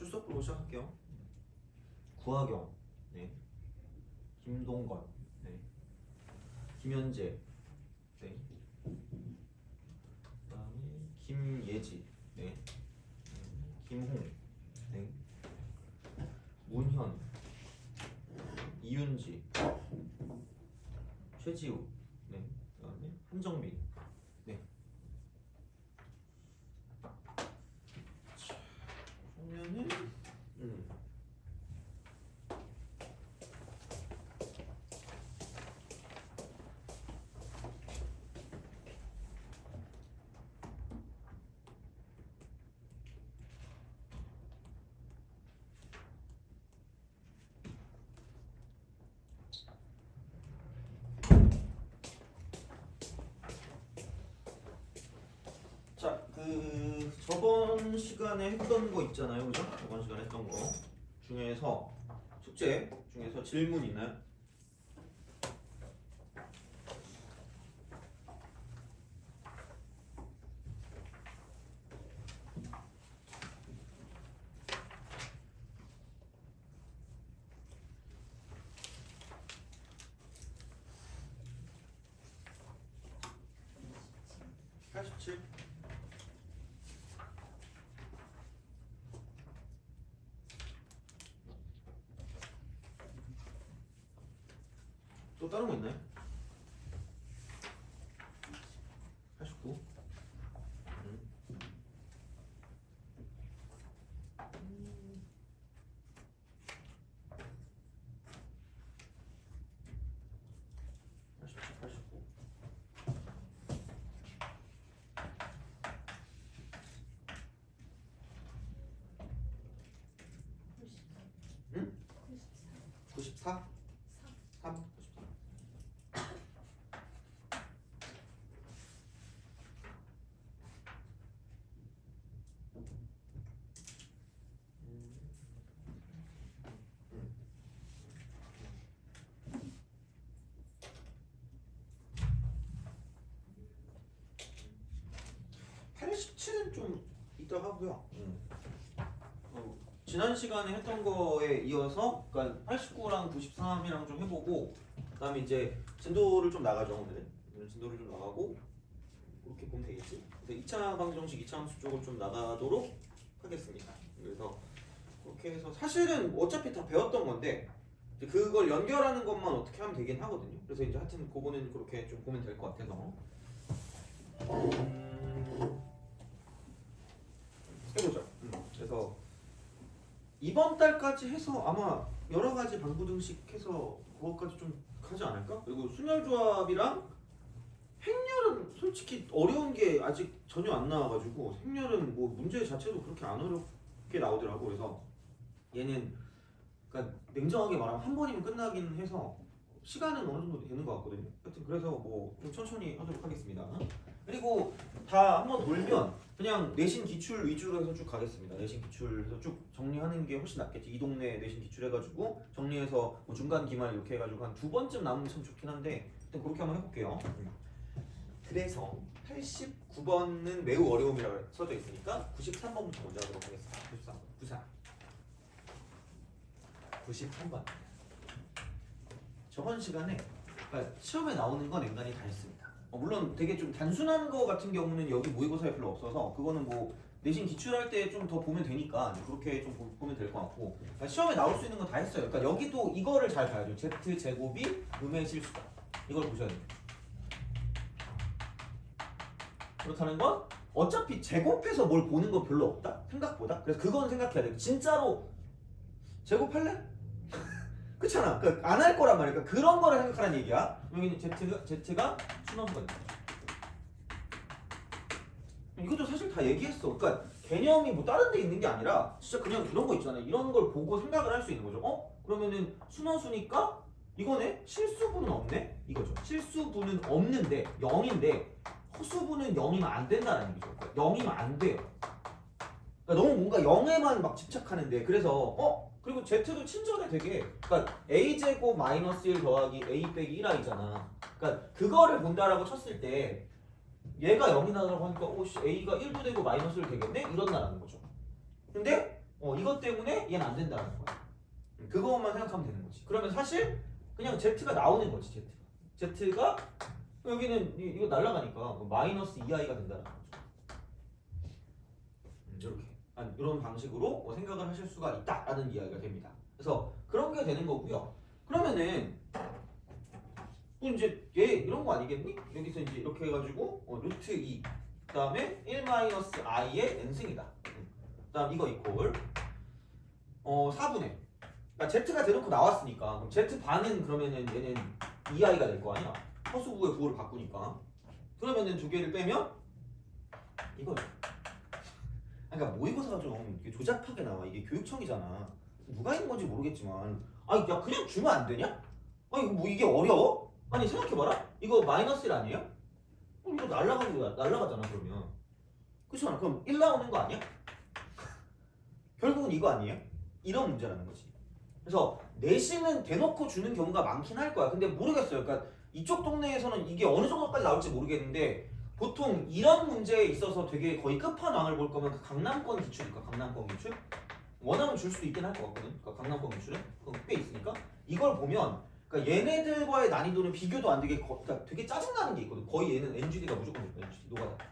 출석부로 시작할게요. 구하경, 네. 김동건, 네. 김현재, 네. 그다음에 김예지, 네. 김홍, 네. 문현, 이윤지, 최지우, 네. 그다음에 한정민, 네. 그러면은 자, 저번 시간에 했던 거 있잖아요, 그죠? 저번 시간에 했던 거 중에서 숙제 중에서 질문 있나요? (87) 또 다른 거 있나요? 89 87, 89 응? 94? 3? 94 87은 좀 이따 하고요. 지난 시간에 했던 거에 이어서 그러니까 89랑 93이랑 좀 해보고 그다음에 이제 진도를 좀 나가죠. 오늘은 진도를 좀 나가고 이렇게 보면 되겠지. 그래서 2차 방정식 2차 함수 쪽을 좀 나가도록 하겠습니다. 그래서 그렇게 해서 사실은 어차피 다 배웠던 건데 그걸 연결하는 것만 어떻게 하면 되긴 하거든요. 그래서 이제 하여튼 그거는 그렇게 좀 보면 될 것 같아서 해보죠. 그래서 이번 달까지 해서 아마 여러 가지 방부등식 해서 그것까지 좀 하지 않을까? 그리고 순열조합이랑 행렬은 솔직히 어려운 게 아직 전혀 안 나와가지고 행렬은 뭐 문제 자체도 그렇게 안 어렵게 나오더라고. 그래서 얘는 그러니까 냉정하게 말하면 한 번이면 끝나긴 해서 시간은 어느 정도 되는 것 같거든요. 하여튼 그래서 뭐 좀 천천히 하도록 하겠습니다. 그리고 다 한번 돌면 그냥 내신 기출 위주로 해서 쭉 가겠습니다. 내신 기출해서 쭉 정리하는 게 훨씬 낫겠지. 이 동네 내신 기출 해가지고 정리해서 뭐 중간 기말 이렇게 해가지고 한 2번쯤 남으면 참 좋긴 한데 일단 그렇게 한번 해볼게요. 그래서 89번은 매우 어려움이라고 써져 있으니까 93번부터 먼저 하도록 하겠습니다. 93번 저번 시간에 그러니까 시험에 나오는 건 앵간히 다 했습니다. 물론 되게 좀 단순한 거 같은 경우는 여기 모의고사에 별로 없어서 그거는 뭐 내신 기출할 때 좀 더 보면 되니까 그렇게 좀 보면 될 것 같고 그러니까 시험에 나올 수 있는 건 다 했어요. 그러니까 여기도 이거를 잘 봐야죠. z제곱이 음의 실수다. 이걸 보셔야 돼요. 그렇다는 건 어차피 제곱해서 뭘 보는 건 별로 없다? 생각보다? 그래서 그건 생각해야 돼. 진짜로 제곱할래? 그렇잖아. 그러니까 안 할 거란 말이야. 그러니까 그런 거를 생각하라는 얘기야. 여기는 z가 순원수거든요. 이것도 사실 다 얘기했어. 그러니까 개념이 뭐 다른 데 있는 게 아니라 진짜 그냥 이런 거 있잖아요. 이런 걸 보고 생각을 할 수 있는 거죠. 그러면은 순원수니까 이거네? 실수분은 없네? 이거죠. 실수분은 없는데 0인데 허수분은 0이면 안 된다는 얘기죠. 그러니까 0이면 안 돼요. 그러니까 너무 뭔가 0에만 막 집착하는데 그래서 그리고 z도 친절해 되게. 그러니까 a제곱 마이너스 1 더하기 a 빼기 1i잖아. 그러니까 그거를 본다라고 쳤을 때 얘가 0이 나라고 하니까 a가 1도 되고 마이너스 1 되겠네? 이런다라는 거죠. 근데 이것 때문에 얘는 안 된다는 거야. 그것만 생각하면 되는 거지. 그러면 사실 그냥 Z가 나오는 거지. Z가 여기는 이거 날라가니까 마이너스 2i가 된다는 거죠. 이렇게 이런 방식으로 생각을 하실 수가 있다라는 이야기가 됩니다. 그래서 그런 게 되는 거고요. 그러면은 또 이제 얘 이런 거 아니겠니? 여기서 이제 이렇게 해가지고 루트 2 그다음에 1-i의 n승이다. 그다음 이거 이퀄 4분의 그러니까 z가 대놓고 나왔으니까 그럼 z 반은 그러면은 얘는 2i가 될 거 아니야? 허수부의 부호를 바꾸니까 그러면은 두 개를 빼면 이거 그러니까 모의고사가 좀 이게 조잡하게 나와. 이게 교육청이잖아. 누가 있는 건지 모르겠지만 아니 야 그냥 주면 안 되냐? 아니 뭐 이게 어려워? 아니 생각해봐라. 이거 마이너스 1 아니에요? 이거 날라가는 거야. 날라가잖아 그러면. 그렇잖아. 그럼 1 나오는 거 아니야? 결국은 이거 아니에요? 이런 문제라는 거지. 그래서 내신은 대놓고 주는 경우가 많긴 할 거야. 근데 모르겠어요. 그러니까 이쪽 동네에서는 이게 어느 정도까지 나올지 모르겠는데 보통 이런 문제에 있어서 되게 거의 끝판왕을 볼 거면 그 강남권 기출일까? 강남권 기출? 원하면 줄 수도 있긴 할 것 같거든. 그러니까 강남권 기출은 그거 꽤 있으니까 이걸 보면 그러니까 얘네들과의 난이도는 비교도 안 되게 그러니까 되게 짜증나는 게 있거든. 거의 얘는 NGD가 무조건 높아. NGD 노가다.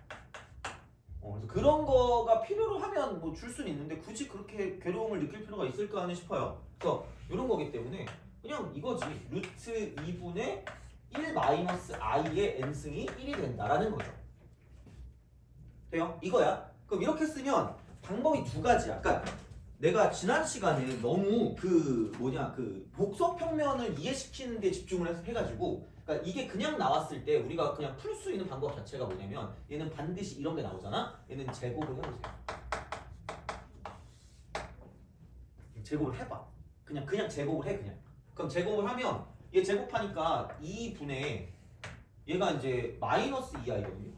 그래서 그런 거가 필요로 하면 뭐 줄 수는 있는데 굳이 그렇게 괴로움을 느낄 필요가 있을까 하는 싶어요. 그래서 이런 거기 때문에 그냥 이거지. 루트 2분의 1-i의 n승이 1이 된다라는 거죠. 돼요? 이거야. 그럼 이렇게 쓰면 방법이 두 가지야. 그러니까 내가 지난 시간에 너무 그 복소평면을 이해시키는 데 집중을 해가지고 그러니까 이게 그냥 나왔을 때 우리가 그냥 풀 수 있는 방법 자체가 뭐냐면 얘는 반드시 이런 게 나오잖아. 얘는 제곱을 해보세요. 제곱을 해봐. 그냥 제곱을 해 그냥. 그럼 제곱을 하면 얘 제곱하니까 2분의 얘가 이제 마이너스 2i거든요.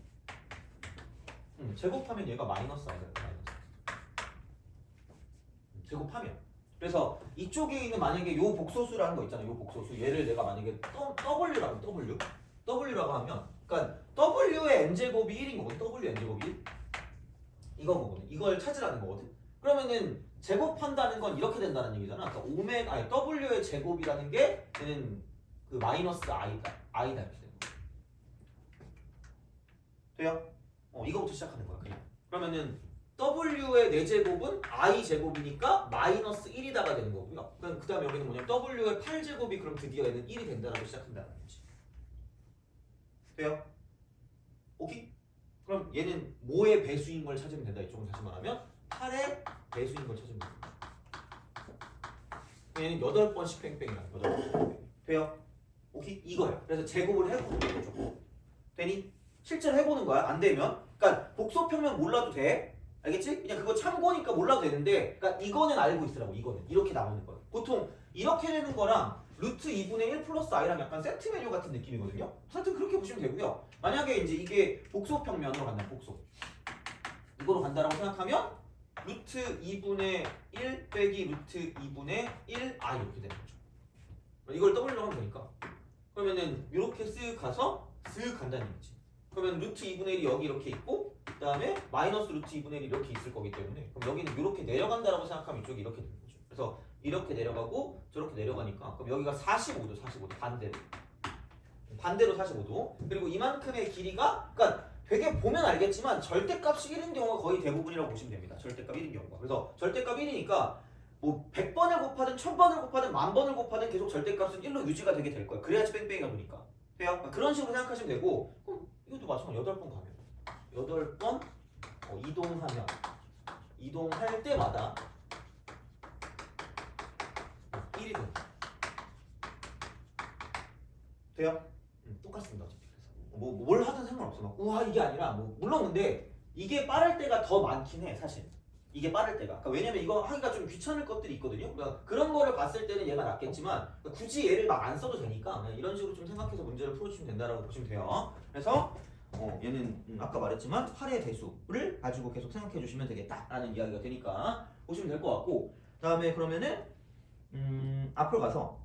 제곱하면 얘가 마이너스 i가 마이너스. 제곱하면. 그래서 이쪽에 있는 만약에 요 복소수라는 거 있잖아요. 요 복소수. 얘를 내가 만약에 W라고 하면 그러니까 W의 n제곱이 1인 거거든. W n제곱이 1. 이건 거거든. 이걸 찾으라는 거거든. 그러면은 제곱한다는 건 이렇게 된다는 얘기잖아. 그러니까 W의 제곱이라는 게 얘는 그 마이너스 i다 이렇게 되는 거야. 돼요? 이거부터 시작하는 거야. 그냥. 그러면은 W의 4제곱은 i제곱이니까 마이너스 1이다가 되는 거고요. 그 다음에 여기는 뭐냐면 W의 8제곱이 그럼 드디어 얘는 1이 된다라고 시작한다는 거지. 돼요? 오케이? 그럼 얘는 뭐의 배수인 걸 찾으면 된다. 이쪽은 다시 말하면 8의 배수인 걸 찾으면 된다. 얘는 8번씩 뺑뺑이라 8번씩 뺑뺑. 돼요? 오케이? 이거예요. 그래서 제곱을 해보는 거죠. 되니? 실제로 해보는 거야. 안 되면 그러니까 복소평면 몰라도 돼. 알겠지? 그냥 그거 참고니까 몰라도 되는데 그러니까 이거는 알고 있으라고. 이거는 이렇게 나오는 거야. 보통 이렇게 되는 거랑 루트 2분의 1 플러스 i랑 약간 세트 메뉴 같은 느낌이거든요. 하여튼 그렇게 보시면 되고요. 만약에 이제 이게 복소평면으로 간다. 복소 이거로 간다라고 생각하면 루트 2분의 1 빼기 루트 2분의 1i 이렇게 되는 거죠. 이걸 W로 하면 되니까 그러면은 이렇게 쓱 가서 쓱 간다는 얘기지. 그러면 루트 2분의 1이 여기 이렇게 있고 그 다음에 마이너스 루트 2분의 1이 이렇게 있을 거기 때문에 그럼 여기는 이렇게 내려간다라고 생각하면 이쪽이 이렇게 되는 거죠. 그래서 이렇게 내려가고 저렇게 내려가니까 그럼 여기가 45도 반대로 45도 그리고 이만큼의 길이가 그러니까 되게 보면 알겠지만 절대값이 1인 경우가 거의 대부분이라고 보시면 됩니다. 절대값 1인 경우가. 그래서 절대값 1이니까 뭐 100번을 곱하든 1000번을 곱하든 10,000번을 곱하든 계속 절대값은 1로 유지가 되게 될 거예요. 그래야지 뺑뺑이가 도니까. 돼요? 그런 식으로 생각하시면 되고 그럼 이것도 마찬가지로 8번 가면 8번 이동할 때마다 1이 된다. 돼요? 똑같습니다. 어차피. 그래서 뭘 하든 상관없어. 막 우와 이게 아니라 뭐 물론 근데 이게 빠를 때가 더 많긴 해 사실. 이게 빠를 때가. 그러니까 왜냐면 이거 하기가 좀 귀찮을 것들이 있거든요. 그러니까 그런 거를 봤을 때는 얘가 낫겠지만 그러니까 굳이 얘를 막 안 써도 되니까 그냥 이런 식으로 좀 생각해서 문제를 풀어주시면 된다라고 보시면 돼요. 그래서 얘는 아까 말했지만 8의 배수를 가지고 계속 생각해 주시면 되겠다라는 이야기가 되니까 보시면 될 것 같고 다음에 그러면은 앞으로 가서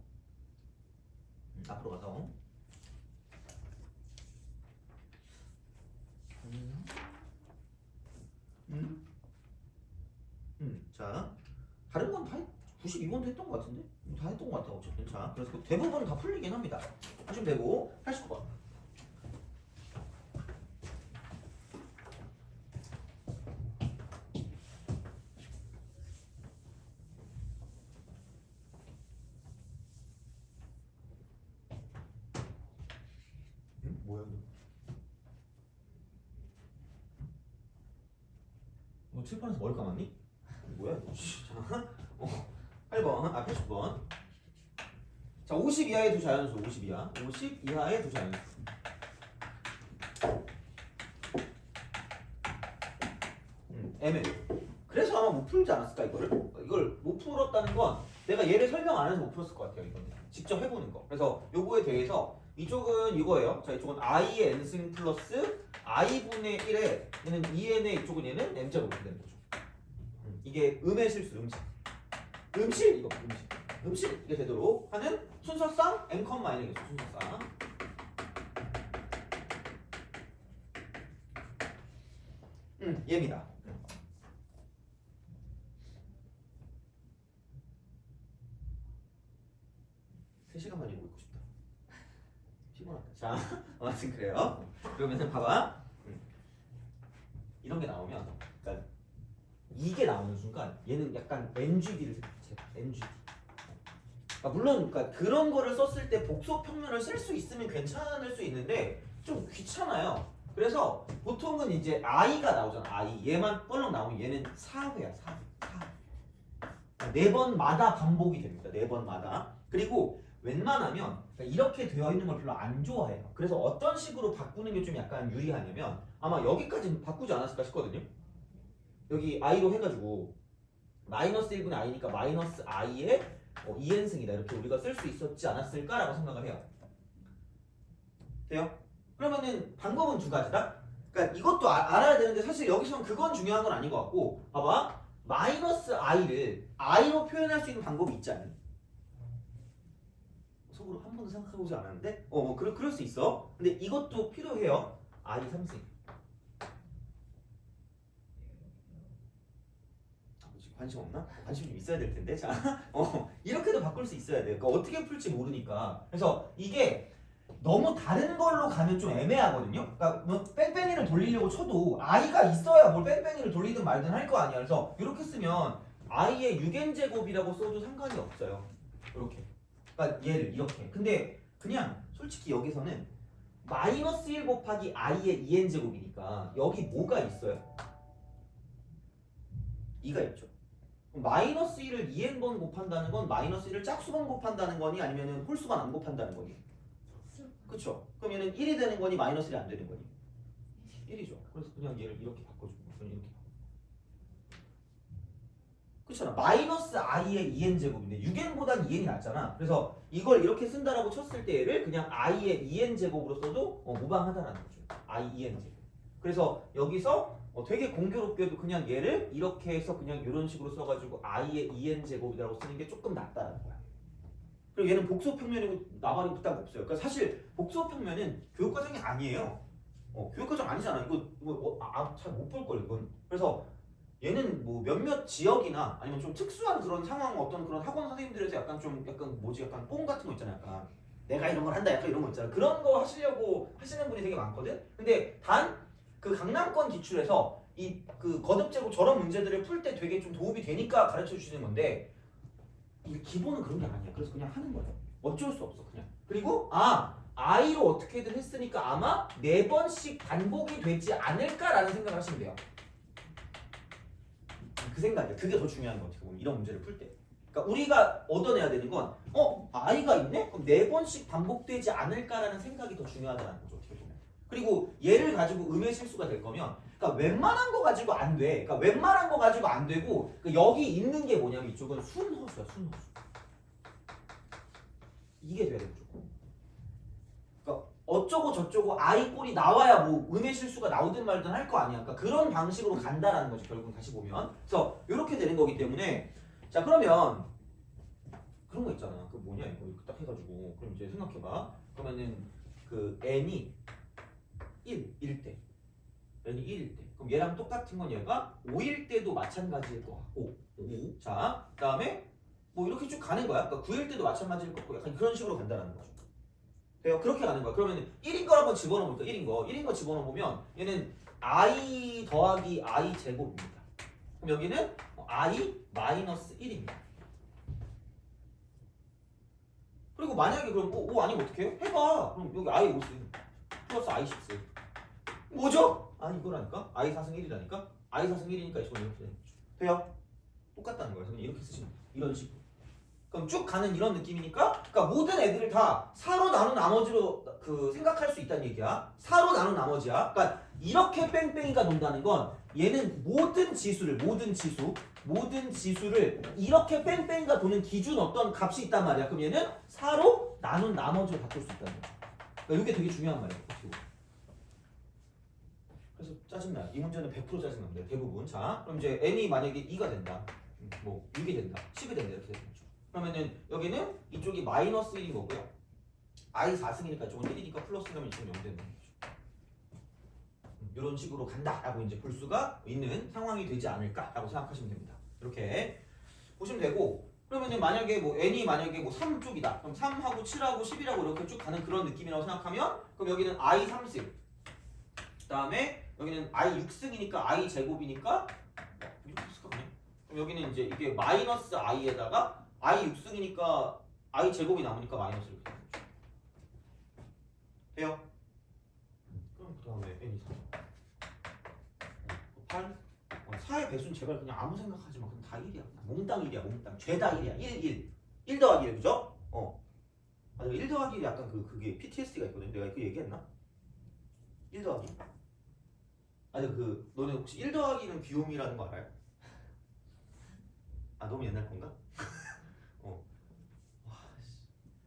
자 다른 건 다 92번도 했던 것 같은데? 다 했던 것 같아 어쨌든. 자, 그래서 대부분 다 풀리긴 합니다. 하시면 되고 89번. 응? 뭐야 너? 너 칠판에서 머리 감았니? 뭐야 너? 자, 8번, 80번. 자, 50 이하의 두 자연수, 50 이하, 50 이하의 두 자연수. 애매해. 그래서 아마 못 풀지 않았을까 이거를? 이걸 못 풀었다는 건 내가 얘를 설명 안 해서 못 풀었을 것 같아요 이거는. 직접 해보는 거. 그래서 요거에 대해서 이쪽은 이거예요. 자, 이쪽은 i의 n승 플러스 i분의 1에 얘는 2n의 이쪽은 얘는 m제곱이 되는 거죠. 이게 음의 실수, 음실 이거 음실 이게 되도록 하는 순서상 n 컴마이너겠죠 순서상. 얘입니다. 3시간만 읽고 있고 싶다. 피곤하다. 자, 아무튼 그래요. 그러면은 봐봐. 이런 게 나오면, 그러니까 이게 나오는 순간 얘는 약간 NGD를 생각해. NGD. 그러니까 물론 그러니까 그런 거를 썼을 때 복소 평면을 쓸 수 있으면 괜찮을 수 있는데 좀 귀찮아요. 그래서 보통은 이제 i가 나오잖아. i 얘만 뻘렁 나오면 얘는 4회야. 4회. 4번마다 반복이 됩니다. 4번마다. 그리고 웬만하면 이렇게 되어 있는 걸 별로 안 좋아해요. 그래서 어떤 식으로 바꾸는 게 좀 약간 유리하냐면 아마 여기까지는 바꾸지 않았을까 싶거든요. 여기 i로 해가지고 마이너스 1분의 i니까 마이너스 i의 2n승이다 이렇게 우리가 쓸 수 있었지 않았을까라고 생각을 해요. 돼요? 그러면은 방법은 두 가지다. 그러니까 이것도 알아야 되는데 사실 여기서는 그건 중요한 건 아닌 것 같고 봐봐. 마이너스 i를 i로 표현할 수 있는 방법이 있지 않니? 속으로 한 번도 생각해보지 않았는데 그럴 수 있어. 근데 이것도 필요해요. i 3승. 관심 없나? 관심 좀 있어야 될 텐데. 자, 이렇게도 바꿀 수 있어야 돼요. 그러니까 어떻게 풀지 모르니까. 그래서 이게 너무 다른 걸로 가면 좀 애매하거든요. 그러니까 뭐 뺑뺑이를 돌리려고 쳐도 i가 있어야 뭘 뺑뺑이를 돌리든 말든 할 거 아니야. 그래서 이렇게 쓰면 i의 6n제곱이라고 써도 상관이 없어요. 이렇게. 그러니까 얘를 이렇게. 근데 그냥 솔직히 여기서는 마이너스 1 곱하기 i의 2n제곱이니까 여기 뭐가 있어요? 2가 있죠. 마이너스 1을 2n번 곱한다는 건 마이너스 1을 짝수번 곱한다는 거니 아니면은 홀수만 안 곱한다는 거니? 그쵸? 그럼 얘는 1이 되는 거니 마이너스 1이 안 되는 거니? 1이죠. 그래서 그냥 얘를 이렇게 바꿔주고 이렇게. 그렇잖아. 마이너스 i의 2n제곱인데 6n보단 2n이 낫잖아. 그래서 이걸 이렇게 쓴다라고 쳤을 때 얘를 그냥 i의 2n제곱으로 써도 무방하다라는 거죠. i 2n제곱. 그래서 여기서 되게 공교롭게도 그냥 얘를 이렇게 해서 그냥 이런 식으로 써가지고 i의 2n제곱이라고 쓰는 게 조금 낫다라는 거야. 그리고 얘는 복소평면이고 나발이 딱 없어요. 그러니까 사실 복소평면은 교육과정이 아니에요. 교육과정 아니잖아. 이거 잘 못 볼 걸 이건. 그래서 얘는 뭐 몇몇 지역이나 아니면 좀 특수한 그런 상황 어떤 그런 학원 선생님들에서 약간 약간 뽕 같은 거 있잖아. 약간 내가 이런 걸 한다 약간 이런 거 있잖아. 그런 거 하시려고 하시는 분이 되게 많거든. 근데 단 그 강남권 기출에서 이 그 거듭제곱 저런 문제들을 풀 때 되게 좀 도움이 되니까 가르쳐 주시는 건데 이게 기본은 그런 게 아니야. 그래서 그냥 하는 거예요. 어쩔 수 없어 그냥. 그리고 i로 어떻게든 했으니까 아마 4번씩 반복이 되지 않을까라는 생각을 하시면 돼요. 그 생각이야. 그게 더 중요한 거 같아요. 이런 문제를 풀 때. 그러니까 우리가 얻어내야 되는 건 i가 있네? 그럼 4번씩 반복되지 않을까라는 생각이 더 중요하다는 거죠. 어떻게 보면. 그리고 얘를 가지고 음의 실수가 될 거면 그러니까 웬만한 거 가지고 안 돼. 그러니까 웬만한 거 가지고 안 되고 그러니까 여기 있는 게 뭐냐면 이쪽은 순허수야. 순허수. 이게 돼야 돼 무조건. 그러니까 어쩌고 저쩌고 i 꼴이 나와야 뭐 음의 실수가 나오든 말든 할 거 아니야. 그러니까 그런 방식으로 간다라는 거지 결국 다시 보면. 그래서 이렇게 되는 거기 때문에 자 그러면 그런 거 있잖아. 그 뭐냐 이거 딱 해가지고 그럼 이제 생각해봐. 그러면은 그 n이 1일 때 n이 1일 때. 그럼 얘랑 똑같은 건 얘가 5일 때도 마찬가지일 거 같고 5. 자, 그다음에 뭐 이렇게 쭉 가는 거야. 그러니까 9일 때도 마찬가지일 거고 약간 그런 식으로 간다는 거죠. 돼요? 그렇게 가는 거야. 그러면 1인 걸 한번 집어넣어 볼까? 1인 거. 1인 거 집어넣어 보면 얘는 i 더하기 i 제곱입니다. 그럼 여기는 i 마이너스 1입니다. 그리고 만약에 그럼 5 아니면 어떻게 해요? 해봐. 그럼 여기 i 5승 플러스 i 10승. 뭐죠? 아 이거라니까? i 4승 1이라니까? i 4승 1이니까 이건 이렇게 되는 거죠. 돼요? 똑같다는 거예요. 그냥 이렇게 쓰시면 돼요. 이런 식으로. 그럼 쭉 가는 이런 느낌이니까, 그러니까 모든 애들을 다 4로 나눈 나머지로 그 생각할 수 있다는 얘기야. 4로 나눈 나머지야. 그러니까 이렇게 뺑뺑이가 돈다는 건 얘는 모든 지수를 이렇게 뺑뺑이가 도는 기준 어떤 값이 있단 말이야. 그럼 얘는 4로 나눈 나머지로 바꿀 수 있다는 거야. 그러니까 이게 되게 중요한 말이야. 그래서 짜증나. 이 문제는 100% 짜증납니다. 대부분. 자, 그럼 이제 n이 만약에 2가 된다. 뭐 6이 된다. 10이 된다. 이렇게 되는 거죠. 그러면은 여기는 이쪽이 마이너스 1인 거고요. i 4승이니까 이쪽은 1이니까 플러스 하면 이쪽은 0 되는 거죠. 이런 식으로 간다라고 이제 볼 수가 있는 상황이 되지 않을까라고 생각하시면 됩니다. 이렇게 보시면 되고, 그러면은 만약에 뭐 n이 만약에 뭐 3쪽이다. 그럼 3하고 7하고 10이라고 이렇게 쭉 가는 그런 느낌이라고 생각하면, 그럼 여기는 i 3승. 그다음에 여기는 i 6승이니까 i 제곱이니까 이렇게 쓸까 그냥? 그럼 여기는 이제 이게 마이너스 i에다가 i 6승이니까 i 제곱이 남으니까 마이너스 이렇게 되는 거죠. 돼요? 그럼 그 다음에 n이 8 4의 배수는 제발 그냥 아무 생각하지 마. 그냥 다 1이야. 몽땅 1이야. 몽땅 죄다 1이야. 1 더하기 1 그죠? 맞아. 1 더하기 1이 약간 그게 PTSD가 있거든. 내가 그 얘기했나? 1 더하기. 아니 너네 혹시 1 더하기는 귀요미라는 거 알아요? 아 너무 옛날 건가?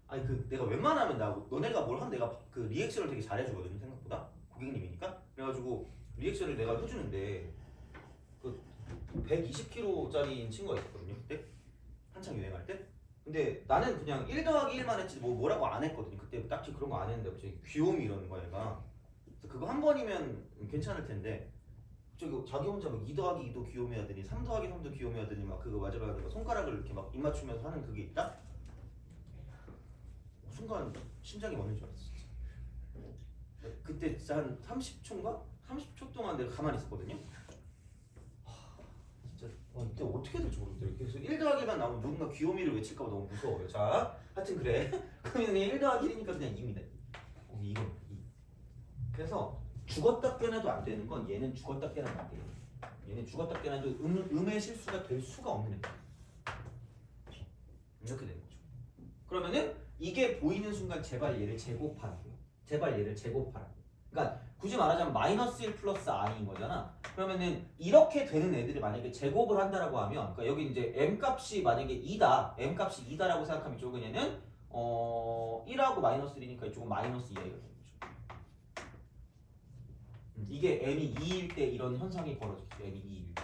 아니 내가 웬만하면 너네가 뭘 하면 내가 그 리액션을 되게 잘해주거든요. 생각보다 고객님이니까. 그래가지고 리액션을 내가 해주는데 그 120kg짜리인 친구가 있었거든요. 그때 한창 유행할 때. 근데 나는 그냥 1 더하기 1만 했지 뭐라고 안 했거든요. 그때 딱히 그런 거 안 했는데 갑자기 귀요미 이러는 거야 얘가. 그래서 그거 한 번이면 괜찮을 텐데 자기 혼자 막 2 더하기 2도 귀요미 하더니 3 더하기 3도 귀요미 하더니 막 그거 마지막에 손가락을 이렇게 막 입 맞추면서 하는 그게 있다? 순간 심장이 멎는 줄 알았어 진짜. 그때 진짜 한 30초인가? 30초 동안 내가 가만히 있었거든요. 진짜 이때 어떻게 될지 모르겠더라고요. 그래서 1 더하기만 나오면 누군가 귀요미를 외칠까봐 너무 무서워요. 자, 하여튼 그래. 그러면 1 더하기 1이니까 그냥 2입니다. 이건 2. 그래서 죽었다 깨나도 안 되는 건 얘는 죽었다 깨나도 안 돼요. 얘는 죽었다 깨나도 음의 실수가 될 수가 없는 애다. 이렇게 되는 거죠. 그러면은 이게 보이는 순간 제발 얘를 제곱하라고요. 제발 얘를 제곱하라고. 그러니까 굳이 말하자면 마이너스 1 플러스 i인 거잖아. 그러면은 이렇게 되는 애들이 만약에 제곱을 한다라고 하면, 그러니까 여기 이제 m 값이 만약에 2다, m 값이 2다라고 생각하면 이쪽은 얘는 1하고 마이너스 1이니까 이쪽은 마이너스 2가 되는 거죠. 이게 m이 2일 때 이런 현상이 벌어지죠. m이 2일 때.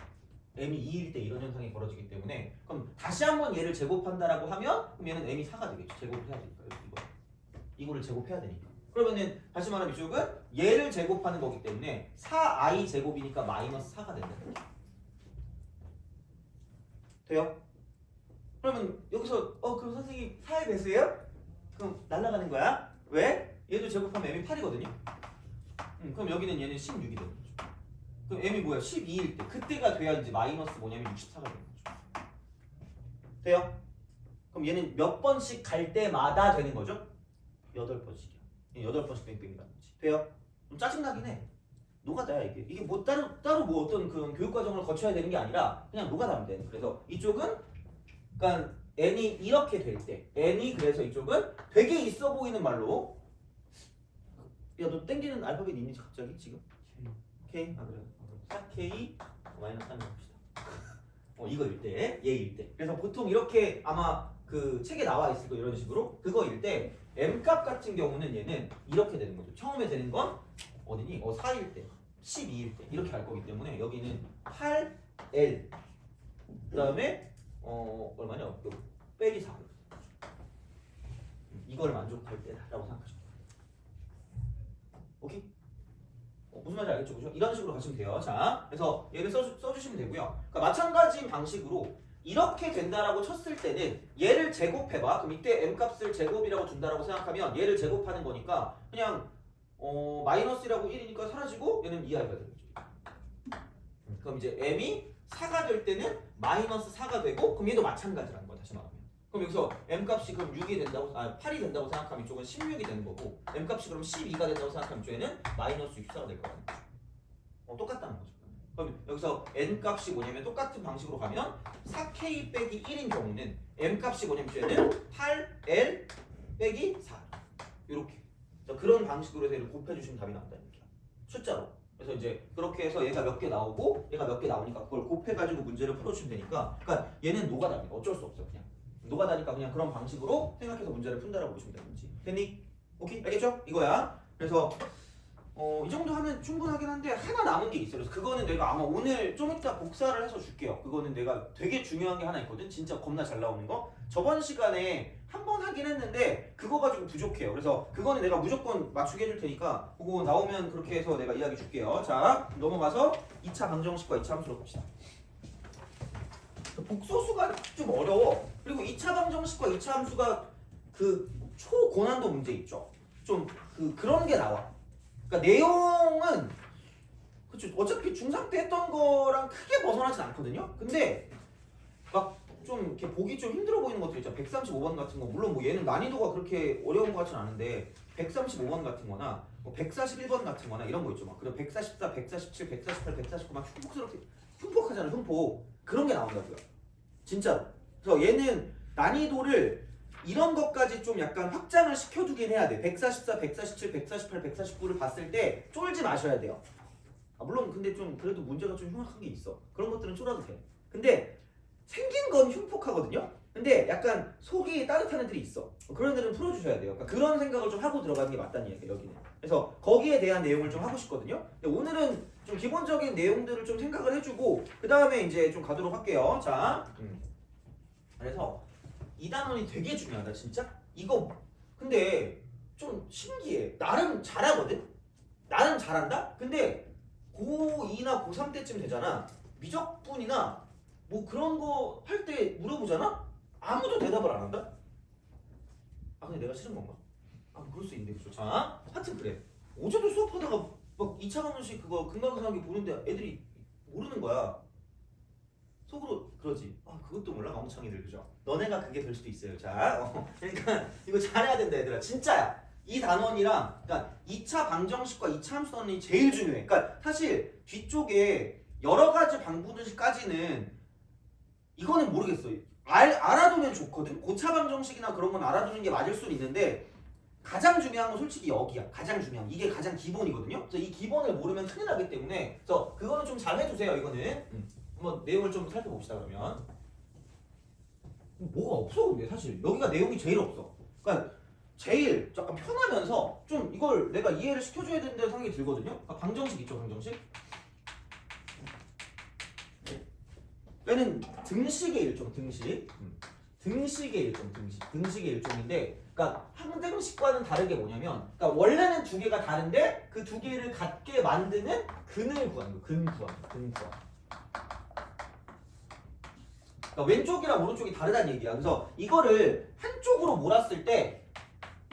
m이 2일 때 이런 현상이 벌어지기 때문에, 그럼 다시 한번 얘를 제곱한다라고 하면 그럼 얘는 m이 4가 되겠죠. 제곱을 해야 되니까 이거를 제곱해야 되니까. 그러면은 다시 말하면 이쪽은 얘를 제곱하는 거기 때문에 4i 제곱이니까 마이너스 4가 된다는 거죠. 돼요? 그러면 여기서 그럼 선생님 4의 배수예요? 그럼 날아가는 거야. 왜? 얘도 제곱하면 m이 8이거든요. 그럼 여기는 얘는 16이 되는 거죠. 그럼 m이 뭐야? 12일 때. 그때가 돼야 이제 마이너스 뭐냐면 64가 되는 거죠. 돼요? 그럼 얘는 몇 번씩 갈 때마다 되는 거죠? 8번씩이야. 8번씩 뺑뺑이 가는 거지. 돼요? 좀 짜증나긴 해. 노가다야 이게. 이게 뭐 따로 뭐 어떤 그런 교육 과정을 거쳐야 되는 게 아니라 그냥 노가다면 돼. 그래서 이쪽은 그러니까 n이 이렇게 될 때, n이 그래서 이쪽은 되게 있어 보이는 말로, 야 너 땡기는 알파벳 있니 갑자기 지금? K. 아 그래. 4K 마이너스 3 해봅시다. 이거일 때, 얘일 때. 그래서 보통 이렇게 아마 그 책에 나와 있을 거 이런 식으로 그거일 때 m 값 같은 경우는 얘는 이렇게 되는 거죠. 처음에 되는 건 어디니? 4일 때, 12일 때 이렇게 갈 거기 때문에 여기는 8L. 그다음에 얼마냐? 빼기 4. 이걸 만족할 때라고 생각하시면 돼요. 오케이? 무슨 말인지 알겠죠? 그죠? 이런 식으로 가시면 돼요. 자, 그래서 얘를 써주시면 되고요. 그러니까 마찬가지인 방식으로 이렇게 된다라고 쳤을 때는 얘를 제곱해봐. 그럼 이때 m 값을 제곱이라고 둔다라고 생각하면 얘를 제곱하는 거니까 그냥 마이너스라고 1이니까 사라지고 얘는 2i가 되는 거죠. 그럼 이제 m이 4가 될 때는 마이너스 4가 되고 그럼 얘도 마찬가지라는 거야. 다시 말하면. 그럼 여기서 m 값이 그럼 6이 된다고 8이 된다고 생각하면 이쪽은 16이 되는 거고 m 값이 그럼 12가 된다고 생각하면 이쪽에는 마이너스 64가 될 거라는 거죠. 똑같다는 거죠. 그럼 여기서 n 값이 뭐냐면 똑같은 방식으로 가면 4k 빼기 1인 경우는 m 값이 뭐냐면 이쪽에는 8l 빼기 4 이렇게 그런 방식으로 해서 얘를 곱해주시면 답이 나온다 이렇게 숫자로. 그래서 이제 그렇게 해서 얘가 몇 개 나오고 얘가 몇 개 나오니까 그걸 곱해가지고 문제를 풀어주시면 되니까 그러니까 얘는 노가다입니다. 어쩔 수 없어 그냥 노가다니까 그냥 그런 방식으로 생각해서 문제를 푼다라고 보시면 되는 거지. 됐니? 오케이? 알겠죠? 이거야. 그래서 이 정도 하면 충분하긴 한데 하나 남은 게 있어요. 그래서 그거는 내가 아마 오늘 좀 이따 복사를 해서 줄게요. 그거는 내가 되게 중요한 게 하나 있거든. 진짜 겁나 잘 나오는 거. 저번 시간에 한 번 하긴 했는데 그거 가지고 부족해요. 그래서 그거는 내가 무조건 맞추게 해줄 테니까 그거 나오면 그렇게 해서 내가 이야기 줄게요. 자, 넘어가서 2차 방정식과 2차 함수로 봅시다. 복소수가 좀 어려워. 그리고 2차 방정식과 2차 함수가 그 초고난도 문제 있죠. 좀 그런 게 나와. 그러니까 내용은 그쵸 어차피 중3 때 했던 거랑 크게 벗어나진 않거든요. 근데 막 좀 이렇게 보기 좀 힘들어 보이는 것들 있죠. 135번 같은 거 물론 뭐 얘는 난이도가 그렇게 어려운 것 같진 않은데 135번 같은 거나 뭐 141번 같은 거나 이런 거 있죠. 막 그리고 144, 147, 148, 149 막 흉폭하잖아요. 흉폭. 그런 게 나온다고요. 진짜. 그래서 얘는 난이도를 이런 것까지 좀 약간 확장을 시켜두긴 해야 돼. 144, 147, 148, 149를 봤을 때 쫄지 마셔야 돼요. 물론 근데 좀 그래도 문제가 좀 흉악한 게 있어. 그런 것들은 쫄아도 돼. 근데 생긴 건 흉폭하거든요. 근데 약간 속이 따뜻한 애들이 있어. 그런 애들은 풀어주셔야 돼요. 그러니까 그런 생각을 좀 하고 들어가는 게 맞다는 이야기예요. 여기는. 그래서 거기에 대한 내용을 좀 하고 싶거든요. 근데 오늘은 좀 기본적인 내용들을 좀 생각을 해주고 그 다음에 이제 좀 가도록 할게요. 자, 그래서 이 단원이 되게 중요하다 진짜. 이거 근데 좀 신기해. 나름 잘하거든. 나름 잘한다. 근데 고2나 고3 때쯤 되잖아. 미적분이나 뭐 그런 거 할 때 물어보잖아. 아무도 대답을 안 한다. 근데 내가 싫은 건가? 그럴 수 있는데 그죠. 자, 하여튼 그래. 어제도 수업하다가 막 2차 방정식 그거 근각이상하게 보는데 애들이 모르는 거야. 속으로 그러지. 그것도 몰라 멍청이들 그죠? 너네가 그게 될 수도 있어요. 자, 그러니까 이거 잘해야 된다 얘들아. 진짜야. 이 단원이랑 그러니까 2차 방정식과 2차 함수 단원이 제일 중요해. 그러니까 사실 뒤쪽에 여러 가지 방분식까지는 이거는 모르겠어. 알아두면 좋거든. 고차 방정식이나 그런 건 알아두는 게 맞을 수는 있는데 가장 중요한 건 솔직히 여기야. 가장 중요한 이게 가장 기본이거든요. 그래서 이 기본을 모르면 큰일 나기 때문에 그래서 그거는 좀 잘 해주세요. 이거는 한번 내용을 좀 살펴봅시다. 그러면 뭐가 없어 근데 사실 여기가 내용이 제일 없어. 그러니까 제일 약간 편하면서 좀 이걸 내가 이해를 시켜줘야 된다는 생각이 들거든요. 그러니까 방정식 있죠. 방정식. 얘는 등식의 일종, 등식. 등식의 일종, 등식의 일종인데, 그러니까 항등식과는 다르게 뭐냐면, 그러니까 원래는 두 개가 다른데 그 두 개를 같게 만드는 근을 구하는 거, 근 구하는 거, 근 구하는 거. 그러니까 왼쪽이랑 오른쪽이 다르다는 얘기야. 그래서 이거를 한쪽으로 몰았을 때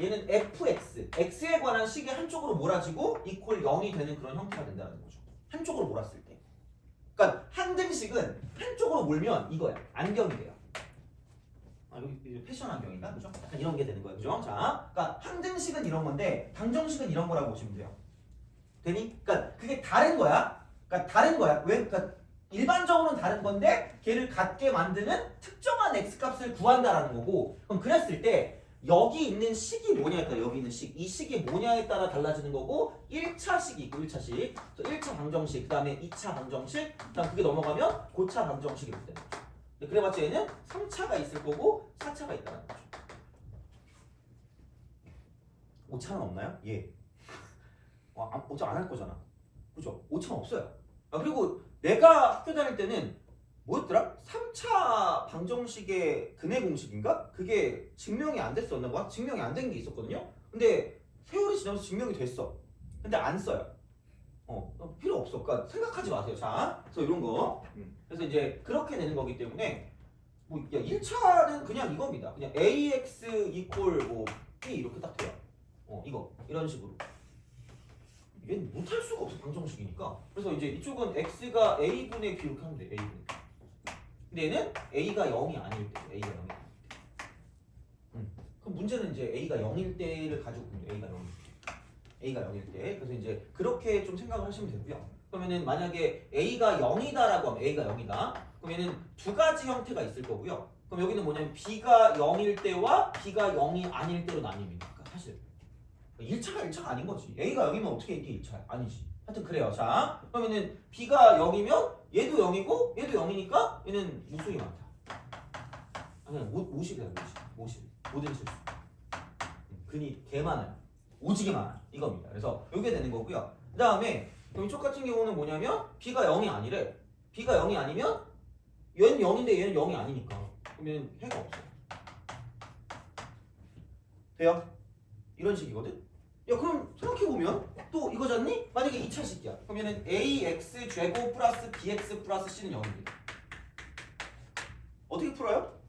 얘는 fx, x에 관한 식이 한쪽으로 몰아지고 이퀄 0이 되는 그런 형태가 된다는 거죠. 한쪽으로 몰았을 때. 그러니까 항등식은 한쪽으로 몰면 이거야. 안경이 돼요. 여기 패션 안경인가? 그죠? 약간 이런 게 되는 거예요. 그죠? 자, 그러니까 항등식은 이런 건데 방정식은 이런 거라고 보시면 돼요. 되니? 그러니까 그게 다른 거야. 그러니까 다른 거야. 왜? 그러니까 일반적으로는 다른 건데 걔를 같게 만드는 특정한 x값을 구한다라는 거고 그럼 그랬을 때 여기 있는 식이 뭐냐에 따라 여기 있는 식, 이 식이 뭐냐에 따라 달라지는 거고 1차 식이 있고 1차식, 1차 방정식, 그 다음에 2차 방정식, 그 다음 그게 넘어가면 고차 방정식이 되는 거죠. 그래봤자 얘는 3차가 있을 거고 4차가 있다는 거죠. 5차는 없나요? 예. 어차피 안 할 거잖아. 그죠? 5차는 없어요. 그리고 내가 학교 다닐 때는 뭐였더라? 3차 방정식의 근해 공식인가? 그게 증명이 안 됐었나 봐. 증명이 안 된 게 있었거든요. 근데 세월이 지나면서 증명이 됐어. 근데 안 써요. 필요 없어. 그러니까 생각하지 마세요. 자, 그래서 이런 거. 그래서 이제 그렇게 되는 거기 때문에 뭐 1차는 그냥 이겁니다. 그냥 ax 이퀄 뭐 b 이렇게 딱 돼요. 이거 이런 식으로. 얘는 못할 수가 없어. 방정식이니까. 그래서 이제 이쪽은 x가 a분의 b 이렇게 하면 돼. a분의 b. 근데 얘는 a가 0이 아닐 때, a가 0이 아닐 때. 그럼 문제는 이제 a가 0일 때를 가지고 보면 a가 0일 때. a가 0일 때. 그래서 이제 그렇게 좀 생각을 하시면 되고요. 그러면은 만약에 a가 0이다라고 하면 a가 0이다. 그러면은 두 가지 형태가 있을 거고요. 그럼 여기는 뭐냐면 b가 0일 때와 b가 0이 아닐 때로 나뉩니다. 그러니까 사실 1차가 아닌 거지. a가 0이면 어떻게 이게 1차야? 아니지. 하여튼 그래요. 자, 그러면은 b가 0이면 얘도 0이고 얘도 0이니까 얘는 무수히 많다. 아니, 50이야. 50. 모든 실수. 근이 개 많아요. 오지게 많아. 이겁니다. 그래서 이게 되는 거고요. 그 다음에 그럼 이쪽 같은 경우는 뭐냐면 b가 0이 아니래. b가 0이 아니면 얘는 0인데 얘는 0이 아니니까 그러면 해가 없어요. 돼요? 이런 식이거든? 야 그럼 생각해보면 또 이거잖니? 만약에 2차식이야. 그러면은 ax 제곱 플러스 bx 플러스 c는 0입니다. 어떻게 풀어요?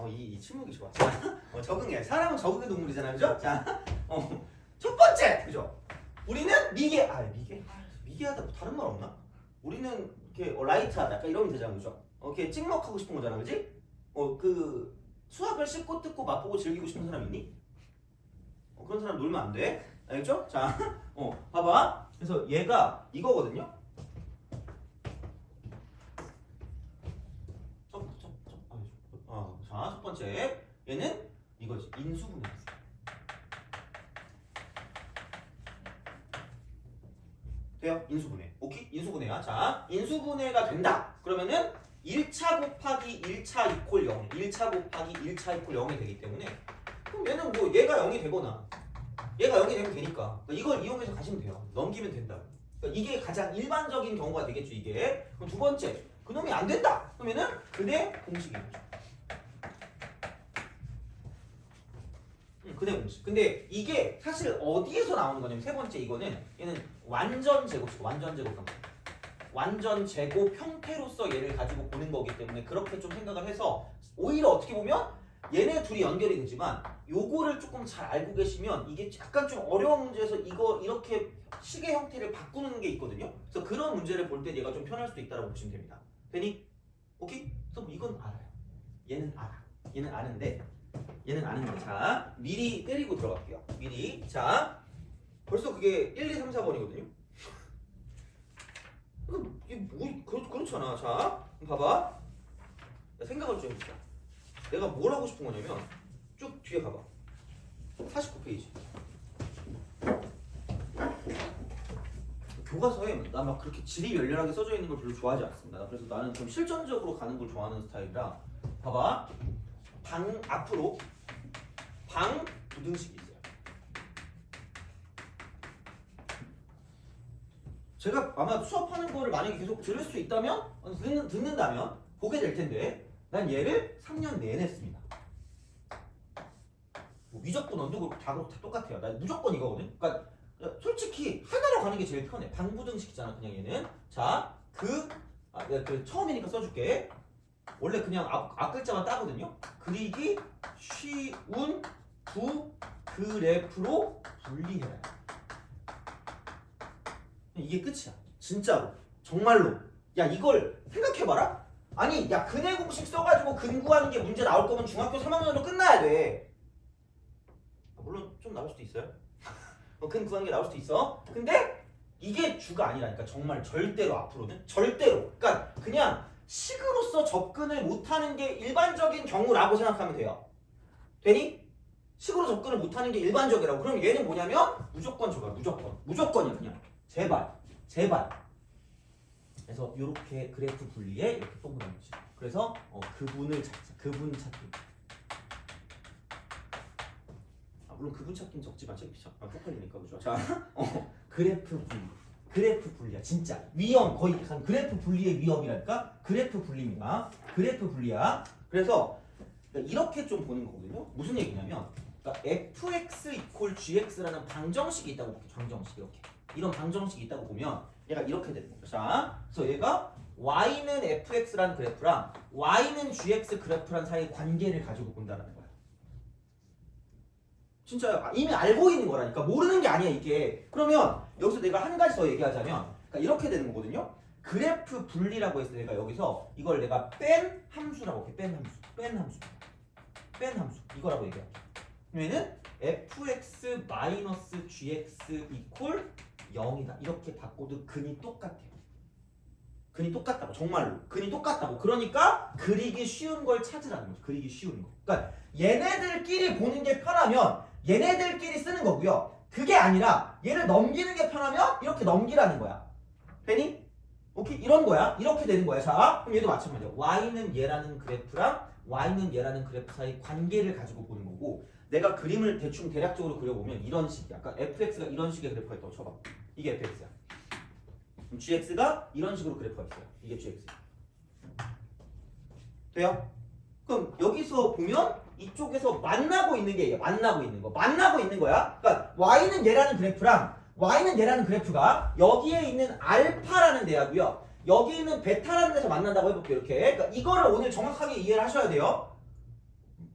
이 침묵이 좋아. 적응해. 사람은 적응의 동물이잖아요. 그죠? 자, 첫 번째. 그죠? 우리는 미개하다. 다른 말 없나? 우리는 이렇게 라이트하다. 약간 이러면 되잖아. 그죠? 이렇게 찍먹하고 싶은 거잖아. 그지? 그 수학을 씹고 뜯고 맛보고 즐기고 싶은 사람 있니? 그런 사람 놀면 안 돼. 알겠죠? 자, 봐봐. 그래서 얘가 이거거든요. 자, 첫 번째 얘는 이거지. 인수분해. 돼요? 인수분해. 오케이? 인수분해야. 자, 인수분해가 된다. 그러면은 1차 곱하기 1차 이퀄 0. 1차 곱하기 1차 이퀄 0이 되기 때문에 그럼 얘는 뭐 얘가 0이 되거나 얘가 0이 되면 되니까 이걸 이용해서 가시면 돼요. 넘기면 된다. 그러니까 이게 가장 일반적인 경우가 되겠죠. 이게. 그럼 두 번째. 그놈이 안 된다. 그러면은 그대 공식인 거죠. 그대 공식. 근데 이게 사실 어디에서 나오는 거냐면 세 번째 이거는 얘는 완전 제곱 형태로서 얘를 가지고 보는 거기 때문에 그렇게 좀 생각을 해서 오히려 어떻게 보면 얘네 둘이 연결이 되지만 요거를 조금 잘 알고 계시면 이게 약간 좀 어려운 문제에서 이거 이렇게 식의 형태를 바꾸는 게 있거든요. 그래서 그런 문제를 볼 때 얘가 좀 편할 수도 있다고 보시면 됩니다. 되니? 오케이? 그래서 이건 알아요. 얘는 알아. 얘는 아는데 자 미리 때리고 들어갈게요. 미리. 자 벌써 그게 1, 2, 3, 4번이거든요. 이게 뭐 그렇잖아. 자 봐봐. 생각을 좀 해보자. 내가 뭘 하고 싶은 거냐면 쭉 뒤에 가봐. 49페이지. 교과서에 나 막 그렇게 질이 열렬하게 써져 있는 걸 별로 좋아하지 않습니다. 그래서 나는 좀 실전적으로 가는 걸 좋아하는 스타일이라 봐봐. 앞으로 방 부등식이 있어요. 제가 아마 수업하는 거를 만약에 계속 들을 수 있다면 듣는다면 보게 될 텐데 난 얘를 3년 내내 씁니다. 뭐 위적분 언도고 다 똑같아요. 난 무조건 이거거든. 그러니까 솔직히 하나로 가는 게 제일 편해. 방부등식이잖아. 그냥 얘는. 자, 그 처음이니까 써줄게. 원래 그냥 앞 글자만 따거든요. 그리기 쉬운 두 그래프로 분리해라. 이게 끝이야. 진짜로. 정말로. 야 이걸 생각해봐라. 아니 야 근해 공식 써가지고 근 구하는 게 문제 나올 거면 중학교 3학년으로 끝나야 돼. 물론 좀 나올 수도 있어요. 근 구하는 게 나올 수도 있어. 근데 이게 주가 아니라니까. 정말 절대로 앞으로는. 절대로. 그러니까 그냥 식으로서 접근을 못하는 게 일반적인 경우라고 생각하면 돼요. 되니? 식으로 접근을 못하는 게 일반적이라고. 그럼 얘는 뭐냐면 무조건 줘봐. 무조건이야 그냥. 제발. 그래서 이렇게 그래프 분리에 이렇게 동그라미지. 그래서 그분 찾기. 물론 그분 찾기는 적지만 쪽팔리니까 그죠? 자, 그래프 분리야 진짜 위험 거의 한 그래프 분리의 위험이랄까? 그래프 분리입니다. 그래프 분리야. 그래서 이렇게 좀 보는 거거든요. 무슨 얘기냐면 그러니까 fx 이퀄 gx라는 방정식이 있다고 볼게. 방정식 이렇게. 이런 방정식이 있다고 보면 얘가 이렇게 되는 거죠. 자, 그래서 얘가 y는 fx라는 그래프랑 y는 gx 그래프란 사이의 관계를 가지고 본다라는 거야. 진짜 이미 알고 있는 거라니까. 모르는 게 아니야 이게. 그러면 여기서 내가 한 가지 더 얘기하자면 그러니까 이렇게 되는 거거든요. 그래프 분리라고 해서 내가 여기서 이걸 내가 뺀 함수라고 해. 뺀 함수 이거라고 얘기할게. 그러면은 fx 마이너스 gx 이퀄 0이다 이렇게 바꿔도 근이 똑같아요. 근이 똑같다고. 정말로 근이 똑같다고. 그러니까 그리기 쉬운 걸 찾으라는 거죠. 그리기 쉬운 거. 그러니까 얘네들끼리 보는 게 편하면 얘네들끼리 쓰는 거고요. 그게 아니라 얘를 넘기는 게 편하면 이렇게 넘기라는 거야. 되니? 오케이? 이런 거야. 이렇게 되는 거야. 자, 그럼 얘도 마찬가지야. y는 얘라는 그래프랑 y는 얘라는 그래프 사이 관계를 가지고 보는 거고, 내가 그림을 대충 대략적으로 그려보면 이런 식이야. 아까 fx가 이런 식의 그래프가 있다고 쳐봐. 이게 fx야. 그럼 gx가 이런 식으로 그래프가 있어요. 이게 gx야. 돼요? 그럼 여기서 보면 이쪽에서 만나고 있는 게 얘야. 만나고 있는 거야. 그러니까 y는 얘라는 그래프가 여기에 있는 알파라는 데하고요. 여기 있는 베타라는 데서 만난다고 해볼게요. 이렇게. 그러니까 이거를 오늘 정확하게 이해를 하셔야 돼요.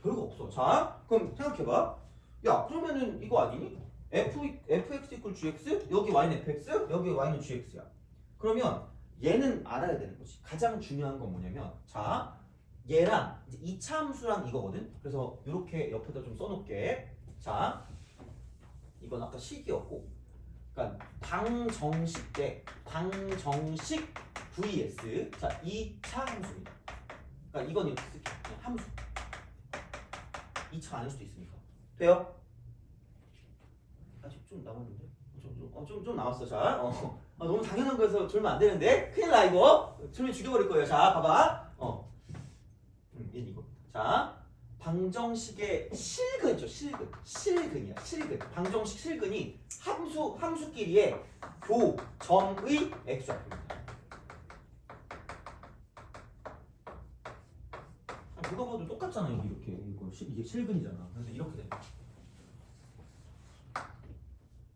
별거 없어. 자, 그럼 생각해봐. 야, 그러면은 이거 아니니? fx 이퀄 gx? 여기 y는 fx? 여기 y는 gx야. 그러면 얘는 알아야 되는 거지. 가장 중요한 건 뭐냐면, 자, 얘랑 이제 2차 함수랑 이거거든. 그래서 이렇게 옆에다 좀 써놓을게. 자, 이건 아까 식이었고, 그러니까 방정식 vs 자 2차 함수입니다. 그러니까 이건 이렇게 쓸게. 그냥 함수. 2차 아닐 수도 있으니까. 돼요? 아직 좀 남았는데? 좀 남았어. 자, 너무 당연한 거에서 졸면 안 되는데 큰일 나 이거. 졸면 죽여버릴 거예요. 자, 봐봐. 얘는 이거. 자, 방정식의 실근이죠. 실근이야. 방정식 실근이 함수끼리의 교점의 x좌표입니다. 누가 봐도 똑같잖아. 이렇게 이게 실근이잖아. 그래서 이렇게 돼.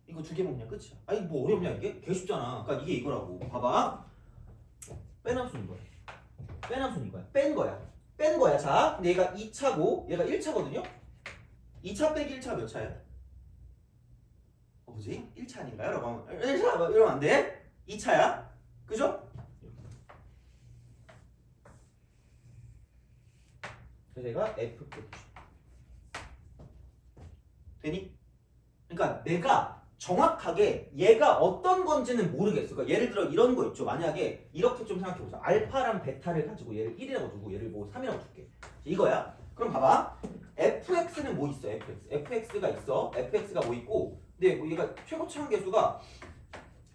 이거 두 개면 그냥 끝이야. 아니 뭐 어렵냐 이게? 개 쉽잖아. 그러니까 이게 이거라고. 봐봐. 뺀 함수인 거야. 뺀 거야. 자, 근데 얘가 2차고 얘가 1차거든요. 2차 빼기 1차가 몇 차야? 뭐지? 1차 아닌가요? 여러분 1차 이러면 안 돼. 2차야. 그죠? 그래서 얘가 f 되니? 그러니까 내가 정확하게 얘가 어떤 건지는 모르겠어. 그러니까 예를 들어 이런 거 있죠. 만약에 이렇게 좀 생각해보자. 알파랑 베타를 가지고 얘를 1이라고 두고 얘를 뭐 3이라고 줄게. 이거야. 그럼 봐봐. fx는 뭐 있어? fx가 있어. fx가 뭐 있고, 근데 뭐 얘가 최고차 함계수가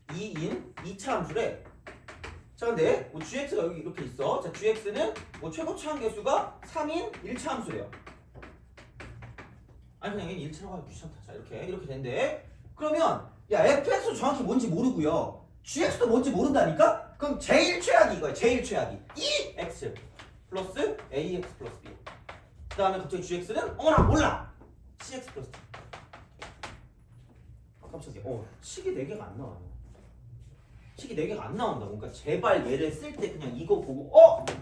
2인 2차 함수래. 자, 근데 뭐 gx가 여기 이렇게 있어. 자, gx는 뭐 최고차 함계수가 3인 1차 함수래요. 아니 그냥 얘는 1차라고 하기 귀찮다. 자, 이렇게 된대. 그러면 야, fx도 정확히 뭔지 모르고요. gx도 뭔지 모른다니까? 그럼 제일 최악이 이거야. 제일 최악이 2x 플러스 ax 플러스 b. 그 다음에 갑자기 gx는 어머나 몰라. cx 플러스 d. 깜짝이야. 식이 4개가 안 나와요. 식이 4개가 안 나온다고. 그러니까 제발 얘를 쓸 때 그냥 이거 보고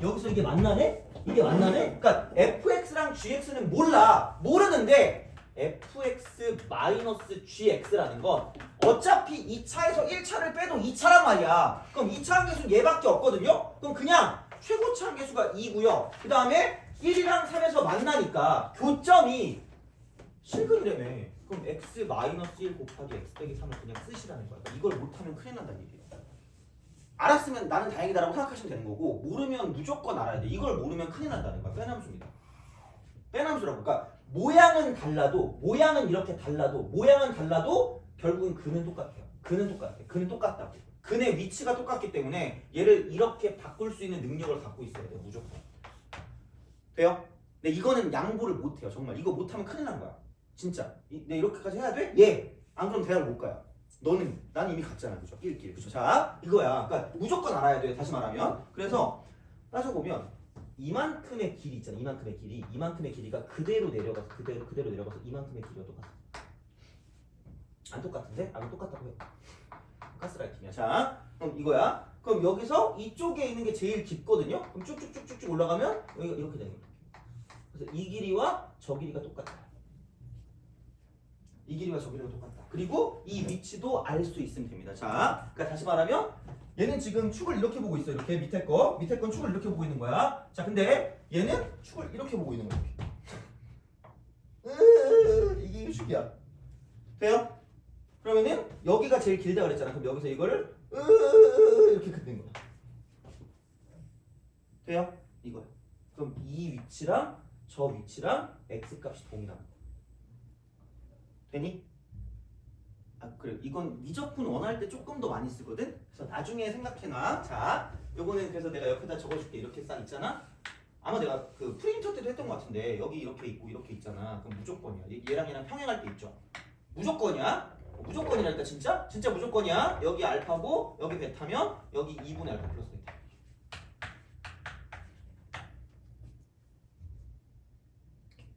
여기서 이게 만나네? 그러니까 fx랑 gx는 모르는데 fx-gx라는 건 어차피 2차에서 1차를 빼도 2차란 말이야. 그럼 2차 함계수는 얘밖에 없거든요. 그럼 그냥 최고차 함계수가 2고요. 그 다음에 1이랑 3에서 만나니까 교점이 실근이라며. 그럼 x-1 곱하기 x 빼기 3을 그냥 쓰시라는 거야. 그러니까 이걸 못하면 큰일 난다는 얘기예요. 알았으면 나는 다행이다라고 생각하시면 되는 거고, 모르면 무조건 알아야 돼. 이걸 모르면 큰일 난다는 거야. 뺀함수입니다. 뺀함수라고. 그러니까 모양은 이렇게 달라도 결국은 근은 똑같아요. 근은 똑같다고. 근의 위치가 똑같기 때문에 얘를 이렇게 바꿀 수 있는 능력을 갖고 있어야 돼요. 무조건. 돼요? 근데 이거는 양보를 못해요. 정말 이거 못하면 큰일 난 거야. 진짜. 내 이렇게까지 해야 돼? 예. 안 그러면 대학을 못 가요. 나는 이미 갔잖아. 그죠? 1길. 그죠? 자, 이거야. 그러니까 무조건 알아야 돼. 다시 말하면. 그래서 따져보면 이만큼의 길이 있잖아. 이만큼의 길이. 이만큼의 길이가 그대로 내려가서 그대로 내려가서 이만큼의 길이가 똑같아. 안 똑같은데? 안 똑같다고 해. 가스라이팅이야. 자, 그럼 이거야. 그럼 여기서 이쪽에 있는 게 제일 깊거든요. 그럼 쭉쭉쭉쭉쭉 올라가면 여기가 이렇게 되는 거야. 그래서 이 길이와 저 길이가 똑같다. 이 길이와 저 길이가 똑같다. 그리고 이 위치도 알 수 있으면 됩니다. 자, 그러니까 다시 말하면 얘는 지금 축을 이렇게 보고 있어. 이렇게 밑에 건 축을 이렇게 보고 있는 거야. 자, 근데 얘는 축을 이렇게 보고 있는 거야. 이게 축이야. 돼요? 그러면은 여기가 제일 길다 그랬잖아. 그럼 여기서 이거를 이렇게 긋는 거야. 돼요? 이거야. 그럼 이 위치랑 저 위치랑 x 값이 동일하다. 되니? 아 그래. 이건 미적분 원할 때 조금 더 많이 쓰거든. 그래서 나중에 생각해놔. 자, 요거는 그래서 내가 옆에다 적어줄게. 이렇게 싹 있잖아. 아마 내가 그 프린터 때도 했던 것 같은데 여기 이렇게 있고 이렇게 있잖아. 그럼 무조건이야. 얘랑 평행할 때 있죠. 무조건이야. 무조건이라니까 진짜? 진짜 무조건이야. 여기 알파고 여기 베타면 여기 2분의 알파 플러스 베타.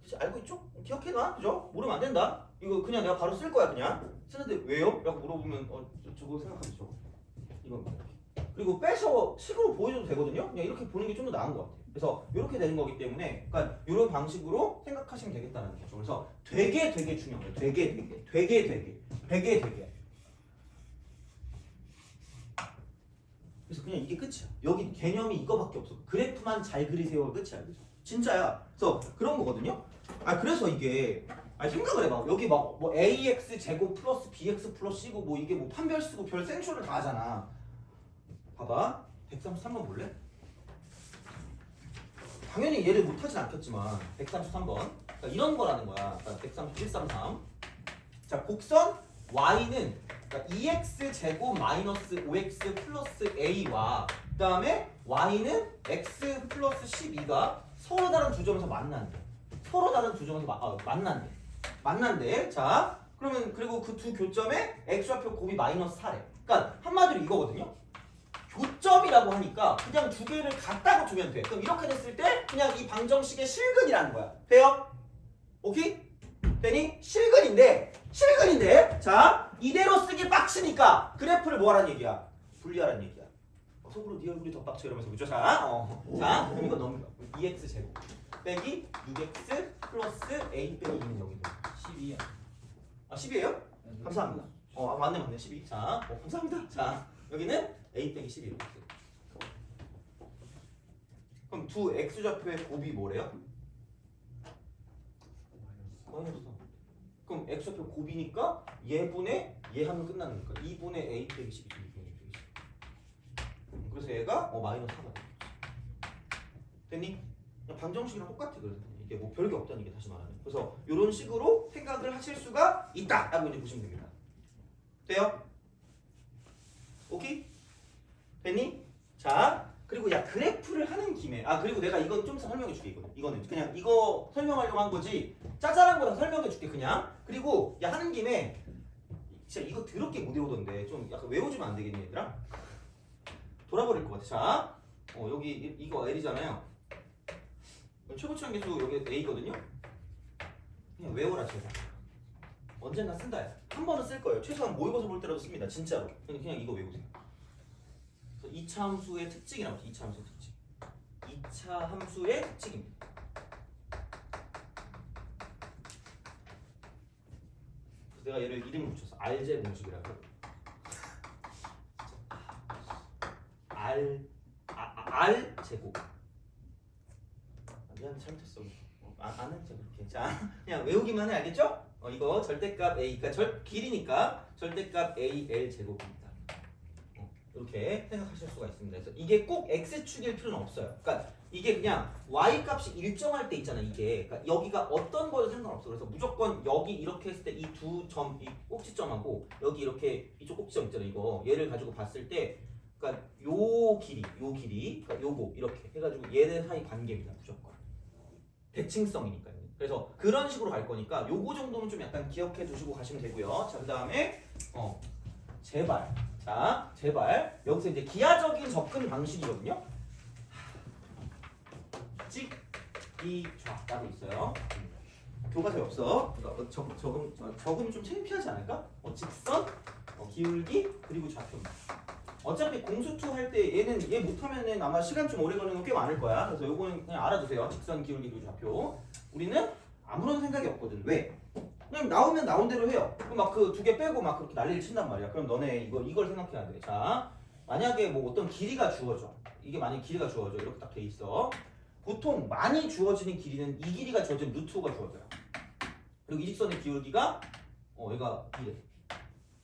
그치? 알고 있죠? 기억해놔. 그죠? 모르면 안 된다. 이거 그냥 내가 바로 쓸 거야. 그냥 쓰는데 왜요? 라고 물어보면 저거 생각하면 저거 이건 이렇게. 그리고 빼서 식으로 보여줘도 되거든요. 그냥 이렇게 보는 게 좀 더 나은 것 같아. 그래서 이렇게 되는 거기 때문에 그러니까 이런 방식으로 생각하시면 되겠다는 거죠. 그래서 되게 중요해요. 되게. 그래서 그냥 이게 끝이야. 여기 개념이 이거밖에 없어. 그래프만 잘 그리세요가 끝이야. 그래서 진짜야. 그래서 그런 거거든요. 아 그래서 이게 생각을 해봐. 여기 막 뭐 ax 제곱 플러스 bx 플러스 c고 뭐 이게 뭐 판별 쓰고 별 생쇼를 다 하잖아. 봐봐. 133번 볼래? 당연히 얘를 못하진 않겠지만 133번 그러니까 이런 거라는 거야. 그러니까 133 자 곡선 y는 그러니까 2x 제곱 마이너스 5x 플러스 a와 그 다음에 y는 x 플러스 12가 서로 다른 두 점에서 만난대. 서로 다른 두 점에서 만난대. 자 그러면 그리고 그 두 교점에 x좌표 곱이 마이너스 4래. 그러니까 한마디로 이거거든요. 교점이라고 하니까 그냥 두 개를 갖다가 두면 돼. 그럼 이렇게 됐을 때 그냥 이 방정식의 실근이라는 거야. 돼요? 오케이? 되니? 실근인데 자 이대로 쓰기 빡치니까 그래프를 뭐 하라는 얘기야? 분리하라는 얘기야. 속으로 네 얼굴이 더 빡쳐 이러면서 그죠? 자 그럼 이거 넘겨. 2x 제곱 빼기 6x 플러스 a 빼기 2는 여기 12야. 아 10이에요? 감사합니다. 맞네 12. 자 감사합니다. 자 여기는 a 빼기 11 이렇게. 그럼 두 x좌표의 곱이 뭐래요? 마이너스 3. 그럼 x좌표 곱이니까 얘분의 얘 하면 끝나는 거니까 2분의 a 빼기 12. 2분의 a 빼기 12. 그래서 얘가 마이너스 4가 돼. 됐니? 그냥 방정식이랑 똑같아. 그래서 이게 뭐 별게 없다는 게 다시 말하면. 그래서 이런 식으로 생각을 하실 수가 있다라고 이제 보시면 됩니다. 돼요? 오케이? 됐니? 자 그리고 야 그래프를 하는 김에 그리고 내가 이건 좀 설명해 줄게. 이거는 그냥 이거 설명하려고 한 거지 짜잘한 거 다 설명해 줄게 그냥. 그리고 야 하는 김에 진짜 이거 더럽게 못 외우던데 좀 약간 외워주면 안 되겠니 얘들아? 돌아버릴 것 같아. 자 여기 이거 L이잖아요. 최고치환 계수 여기 A거든요. 그냥 외워라 제발. 언젠가 쓴다. 한 번은 쓸 거예요. 최소한 모의고사 볼 때라도 씁니다. 진짜로. 그냥 이거 외우세요. 2차 함수의 특징이라고. 2차 함수의 특징. 2차 함수의 특징입니다. 그래서 내가 얘를 이름을 붙였어. 알제 공식이라고. R 제곱. 미안 잘못했어. 안 했죠 그렇게. 자 그냥 외우기만 해. 알겠죠? 이거 절대값 a 그러니까 길이니까 절대값 al 제곱입니다. 이렇게 생각하실 수가 있습니다. 그래서 이게 꼭 x축일 필요는 없어요. 그러니까 이게 그냥 y 값이 일정할 때 있잖아. 이게 그러니까 여기가 어떤 거도 상관없어. 그래서 무조건 여기 이렇게 했을 때 이 두 점, 이 꼭지점하고 여기 이렇게 이쪽 꼭지점 있잖아. 이거 얘를 가지고 봤을 때 그러니까 요 길이 그러니까 요거 이렇게 해가지고 얘네 사이 관계입니다. 무조건 대칭성이니까요. 그래서 그런 식으로 갈 거니까 요거 정도는 좀 약간 기억해 두시고 가시면 되고요. 자 그다음에 제발 여기서 이제 기하적인 접근 방식이거든요. 기울기좌 따로 있어요. 교과서에 없어. 그러니까 적으면 좀 창피하지 않을까? 직선, 기울기, 그리고 좌표입니다. 어차피 공수2 할 때 얘 못하면은 아마 시간 좀 오래 걸리는 거 꽤 많을 거야. 그래서 요거는 그냥 알아두세요. 직선, 기울기, 그리고 좌표. 우리는 아무런 생각이 없거든. 왜? 그냥 나오면 나온 대로 해요. 그럼 막 그 2개 빼고 막 그렇게 난리를 친단 말이야. 그럼 너네 이걸 생각해야 돼. 자, 만약에 뭐 어떤 길이가 주어져. 이게 만약에 길이가 주어져. 이렇게 딱 돼 있어. 보통 많이 주어지는 길이는 이 길이가 주어지면 루트 5가 주어져요. 그리고 이 직선의 기울기가 얘가 2래.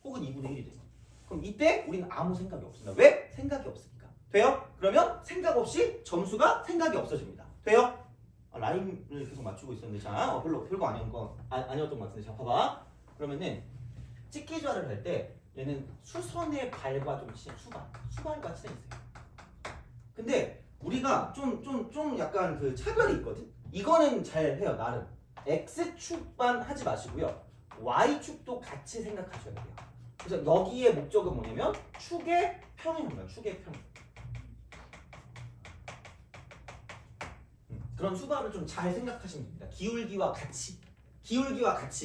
혹은 2분의 1이 돼. 그럼 이때 우리는 아무 생각이 없습니다. 왜? 생각이 없으니까. 돼요? 그러면 생각 없이 점수가 생각이 없어집니다. 돼요? 라인을 계속 맞추고 있었는데 자 별거 아니었던 것 같은데 자 봐봐. 그러면은 찍기좌를 할 때 얘는 수선의 발과 좀 친해. 수발과 친해 있어요. 근데 우리가 좀 약간 그 차별이 있거든. 이거는 잘 해요 나름. x축만 하지 마시고요. y축도 같이 생각하셔야 돼요. 그래서 여기에 목적은 뭐냐면 축의 평행입니다. 축의 평행. 그런 수박을 좀 잘 생각하시면 됩니다. 기울기와 같이.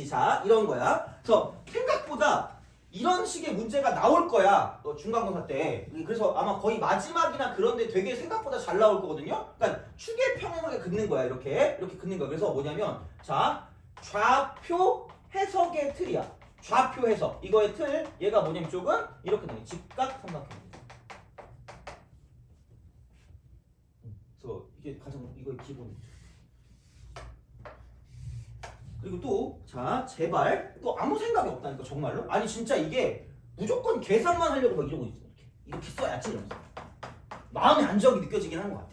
자, 이런 거야. 그래서 생각보다 이런 식의 문제가 나올 거야. 중간고사 때. 그래서 아마 거의 마지막이나 그런데 되게 생각보다 잘 나올 거거든요. 그러니까 축의 평행하게 긋는 거야. 이렇게 긋는 거야. 그래서 뭐냐면 자, 좌표 해석의 틀이야. 좌표 해석. 이거의 틀. 얘가 뭐냐면 쪽은 이렇게 되는 직각 삼각형입니다. 그래서 이게 가장 이거의 기본. 그리고 또 자 제발 또 아무 생각이 없다니까 정말로. 아니 진짜 이게 무조건 계산만 하려고 막 이러고 있어. 이렇게 써야지 이러면서 마음의 안정이 느껴지긴 하는 것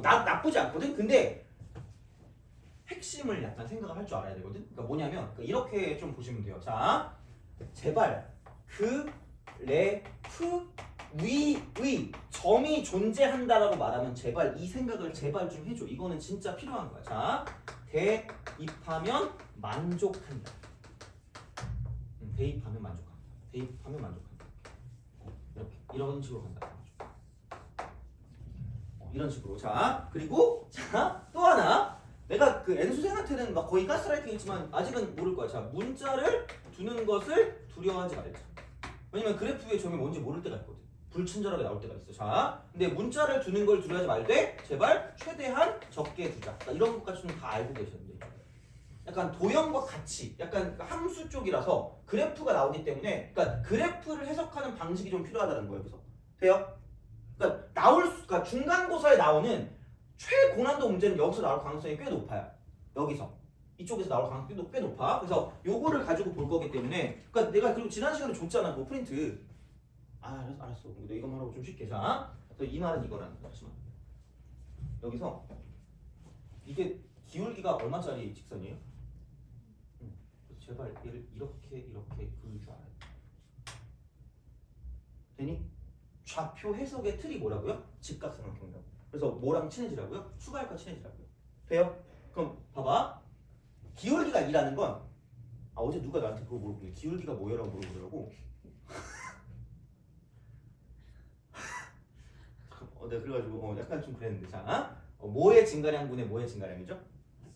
같아. 나쁘지 않거든. 근데 핵심을 약간 생각을 할 줄 알아야 되거든. 그러니까 뭐냐면 이렇게 좀 보시면 돼요. 자 제발 그 레프 위의 점이 존재한다라고 말하면 제발 이 생각을 제발 좀 해줘. 이거는 진짜 필요한 거야. 자 대입하면 만족한다. 대입하면 만족한다. 이렇게 이런 식으로 간다. 이런 식으로. 자 그리고 자 또 하나. 내가 그 N수생한테는 막 거의 가스라이팅 했지만 아직은 모를 거야. 자 문자를 두는 것을 두려워하지 말자. 왜냐면 그래프 위에 점이 뭔지 모를 때가 있거든. 불친절하게 나올 때가 있어. 자, 근데 문자를 두는 걸 두려워하지 말되 제발 최대한 적게 두자. 그러니까 이런 것까지는 다 알고 계셨는데 약간 도형과 같이 약간 함수 쪽이라서 그래프가 나오기 때문에 그러니까 그래프를 해석하는 방식이 좀 필요하다는 거예요. 그래서 돼요? 그러니까 중간고사에 나오는 최고난도 문제는 여기서 나올 가능성이 꽤 높아요. 여기서 이쪽에서 나올 가능성이 꽤 높아. 그래서 요거를 가지고 볼 거기 때문에 그러니까 내가 그리고 지난 시간에 줬잖아. 그 프린트. 알았어. 근데 이것만 하고 좀 쉽게. 자, 이 말은 이거라는 거야. 여기서 이게 기울기가 얼마짜리 직선이에요? 제발 얘를 이렇게 그을 줄 알아요. 되니? 좌표 해석의 틀이 뭐라고요? 직각삼각형이라고. 그래서 뭐랑 친해지라고요? 추가할과 친해지라고요. 돼요? 그럼 봐봐. 기울기가 2라는 건 어제 누가 나한테 그거 물어보길래 기울기가 뭐야라고 물어보더라고. 내가 그래가지고 약간 좀 그랬는데 자 뭐의 증가량분의 뭐의 증가량이죠?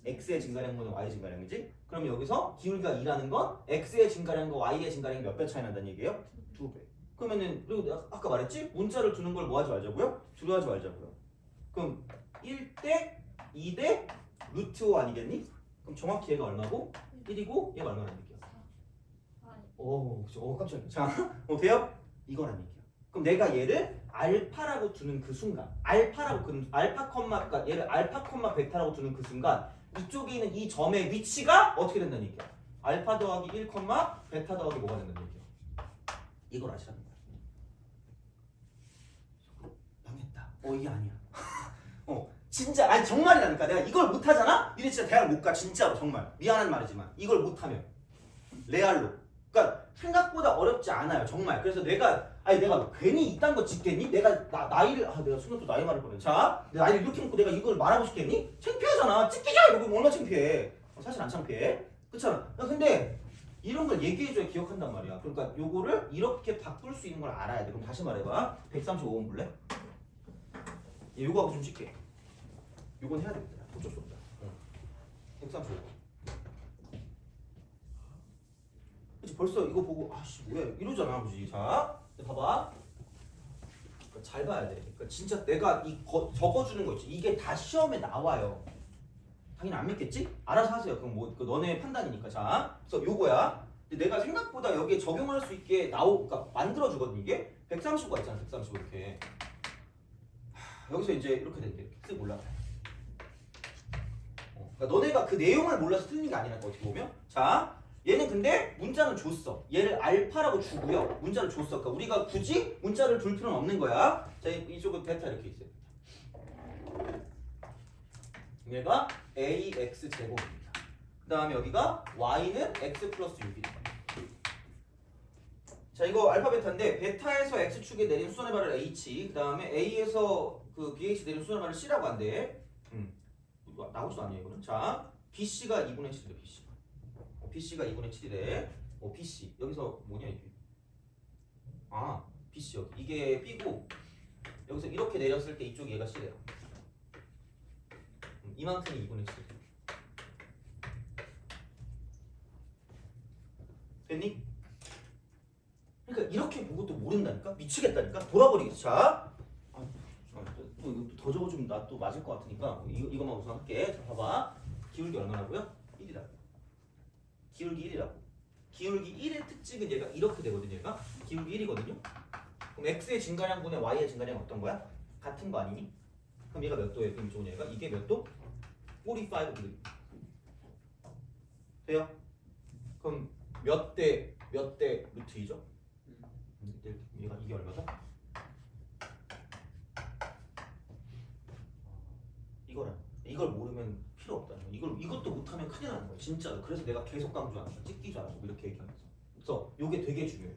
x의 증가량분의 y의 증가량이지? 그럼 여기서 기울기가 2라는 건 x의 증가량과 y의 증가량이 몇 배 차이 난다는 얘기예요? 2배. 그러면은 그리고 내가 아까 말했지? 문자를 두는 걸 뭐 하지 말자고요? 두려워하지 말자고요. 그럼 1대 2대 루트 5 아니겠니? 그럼 정확히 얘가 얼마고? 1이고 얘가 얼마나 얘기야? 깜짝이야. 자, 돼요? 이거란 얘기야. 그럼 내가 얘를 알파라고 두는 그 순간 그러니까 얘를 알파, 베타라고 두는 그 순간 이쪽에 있는 이 점의 위치가 어떻게 된다는 얘기야? 알파 더하기 1, 베타 더하기 뭐가 된다는 얘기야? 이걸 아시라는 거야. 망했다. 이게 아니야. 진짜 아니 정말이라니까. 내가 이걸 못하잖아? 니네 진짜 대학 못 가. 진짜로 정말 미안한 말이지만 이걸 못하면 레알로. 그러니까 생각보다 어렵지 않아요. 정말. 그래서 내가 괜히 이딴 거 짓겠니? 내가 나이를 내가 순간 또 나이 말을 뻔해. 자, 내 나이를 이렇게 놓고 내가 이걸 말하고 싶겠니? 창피하잖아. 찍기자 이거 얼마나 창피해. 사실 안 창피해. 그렇잖아. 근데 이런 걸 얘기해줘야 기억한단 말이야. 그러니까 요거를 이렇게 바꿀 수 있는 걸 알아야 돼. 그럼 다시 말해봐. 135번 볼래? 요거하고 좀 쉽게. 요건 해야 되겠다. 어쩔 수 없다. 135. 그치 벌써 이거 보고 아씨 뭐야 이러잖아 그지. 자 봐봐. 그러니까 잘 봐야 돼. 그러니까 진짜 내가 적어주는 거 있지. 이게 다 시험에 나와요. 당연히 안 믿겠지? 알아서 하세요. 그럼 뭐 너네 판단이니까. 자, 그래서 요거야. 근데 내가 생각보다 여기에 적용할 수 있게 그러니까 만들어주거든 이게. 135가 있잖아. 135 이렇게. 여기서 이제 이렇게 된대. 이렇게 쓱 올라가. 그러니까 너네가 그 내용을 몰라서 틀린 게 아니라고 어떻게 보면. 자, 얘는 근데 문자는 줬어. 얘를 알파라고 주고요. 문자를 줬어. 그러니까 우리가 굳이 문자를 둘 필요는 없는 거야. 자, 이쪽은 베타 이렇게 있어요. 얘가 ax 제곱입니다. 그 다음에 여기가 y는 x 플러스 6이다. 자, 이거 알파 베타인데 베타에서 x축에 내린 수선의 발을 h, 그 다음에 a에서 그 bh 내린 수선의 발을 c라고 한대. 나오지도 않네요 이거는. 자, bc가 2분의 7이래. bc가 2분의 7이래. bc 여기서 뭐냐 이게? 아, bc 여기 이게 b고 여기서 이렇게 내렸을 때 이쪽이 얘가 c래요. 이만큼이 2분의 7. 됐니? 그러니까 이렇게 보고 또 모른다니까? 미치겠다니까? 돌아버리겠어. 자, 또 더 적어주면 나 또 맞을 것 같으니까 이거만 우선 할게. 자, 봐봐. 기울기 얼마라고요? 1이라고. 기울기 1이라고. 기울기 1의 특징은 얘가 이렇게 되거든요. 얘가 기울기 1이거든요. 그럼 x의 증가량분의 y의 증가량 어떤 거야? 같은 거 아니니? 그럼 얘가 몇 도예요? 그럼 이쪽은 얘가 이게 몇 도? 45°. 돼요? 그럼 몇 대 루트 2죠? 얘가 이게 얼마다? 이걸 모르면 필요 없다는 거야. 이것도 못하면 큰일 나는 거야. 진짜로. 그래서 내가 계속 강조하는 거야. 찍기 줄 알고 이렇게 얘기하면서. 그래서 이게 되게 중요해요.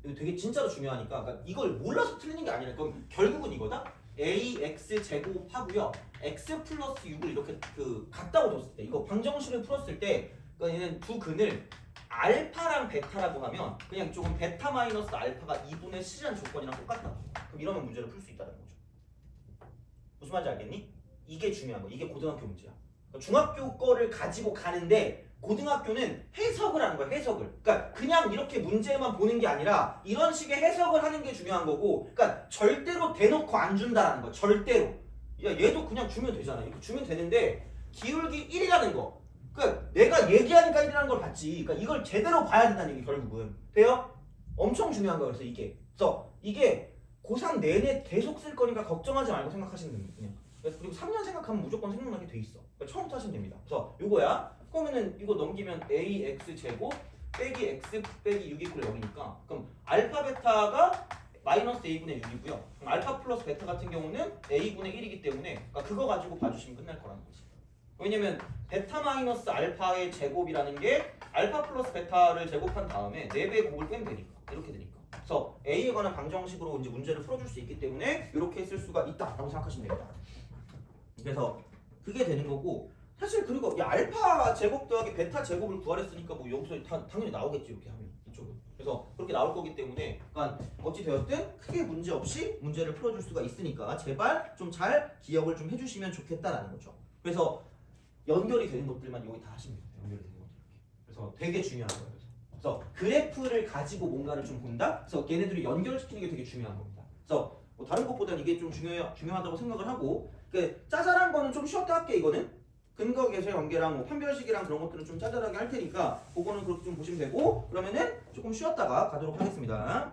이거 되게 진짜로 중요하니까. 그러니까 이걸 몰라서 틀리는 게 아니라 그럼 결국은 이거다. ax 제곱 하고요. x 플러스 6을 이렇게 같다고 뒀을 때 이거 방정식을 풀었을 때 그러니까 얘는 두 근을 알파랑 베타라고 하면 그냥 이쪽은 베타 마이너스 알파가 2분의 10이라는 조건이랑 똑같다는 거죠. 그럼 이러면 문제를 풀 수 있다는 거죠. 무슨 말인지 알겠니? 이게 중요한 거. 이게 고등학교 문제야. 그러니까 중학교 거를 가지고 가는데 고등학교는 해석을 하는 거야. 해석을. 그러니까 그냥 이렇게 문제만 보는 게 아니라 이런 식의 해석을 하는 게 중요한 거고, 그러니까 절대로 대놓고 안 준다라는 거. 절대로. 야, 얘도 그냥 주면 되잖아. 이렇게 주면 되는데 기울기 1이라는 거. 그러니까 내가 얘기하니까 1이라는 걸 봤지. 그러니까 이걸 제대로 봐야 된다는 얘기 결국은. 돼요? 엄청 중요한 거예요. 그래서 이게 고3 내내 계속 쓸 거니까 걱정하지 말고 생각하시면 됩니다. 그냥. 그리고 3년 생각하면 무조건 생각나게 돼 있어. 그러니까 처음부터 하시면 됩니다. 그래서 요거야. 그러면은 이거 넘기면 ax 제곱 빼기 x 빼기 6이 = 0이니까 그럼 알파 베타가 마이너스 a분의 6이고요. 그럼 알파 플러스 베타 같은 경우는 a분의 1이기 때문에 그러니까 그거 가지고 봐주시면 끝날 거라는 거지. 왜냐면 베타 마이너스 알파의 제곱이라는 게 알파 플러스 베타를 제곱한 다음에 4배의 곱을 빼면 되니까 이렇게 되니까. 그래서 a에 관한 방정식으로 이제 문제를 풀어줄 수 있기 때문에 이렇게 쓸 수가 있다라고 생각하시면 됩니다. 그래서 그게 되는 거고 사실 그리고 야, 알파 제곱 더하기 베타 제곱을 구하랬으니까 뭐 여기서 당연히 나오겠지 이렇게 하면 이쪽은. 그래서 그렇게 나올 거기 때문에 그러니까 어찌 되었든 크게 문제 없이 문제를 풀어줄 수가 있으니까 제발 좀 잘 기억을 좀 해주시면 좋겠다라는 거죠. 그래서 연결이 되는 것들만 여기 다 하시면 돼요. 연결이 되는 것들 이렇게. 그래서 되게 중요한 거예요. 그래서 그래프를 가지고 뭔가를 좀 본다. 그래서 걔네들이 연결시키는 게 되게 중요한 겁니다. 그래서 뭐 다른 것보다는 이게 좀 중요하다고 생각을 하고 그 짜잘한 거는 좀 쉬었다 할게. 이거는 근거 계쇄 관계랑 뭐 판별식이랑 그런 것들은 좀 짜잘하게 할 테니까 그거는 그렇게 좀 보시면 되고 그러면은 조금 쉬었다가 가도록 하겠습니다.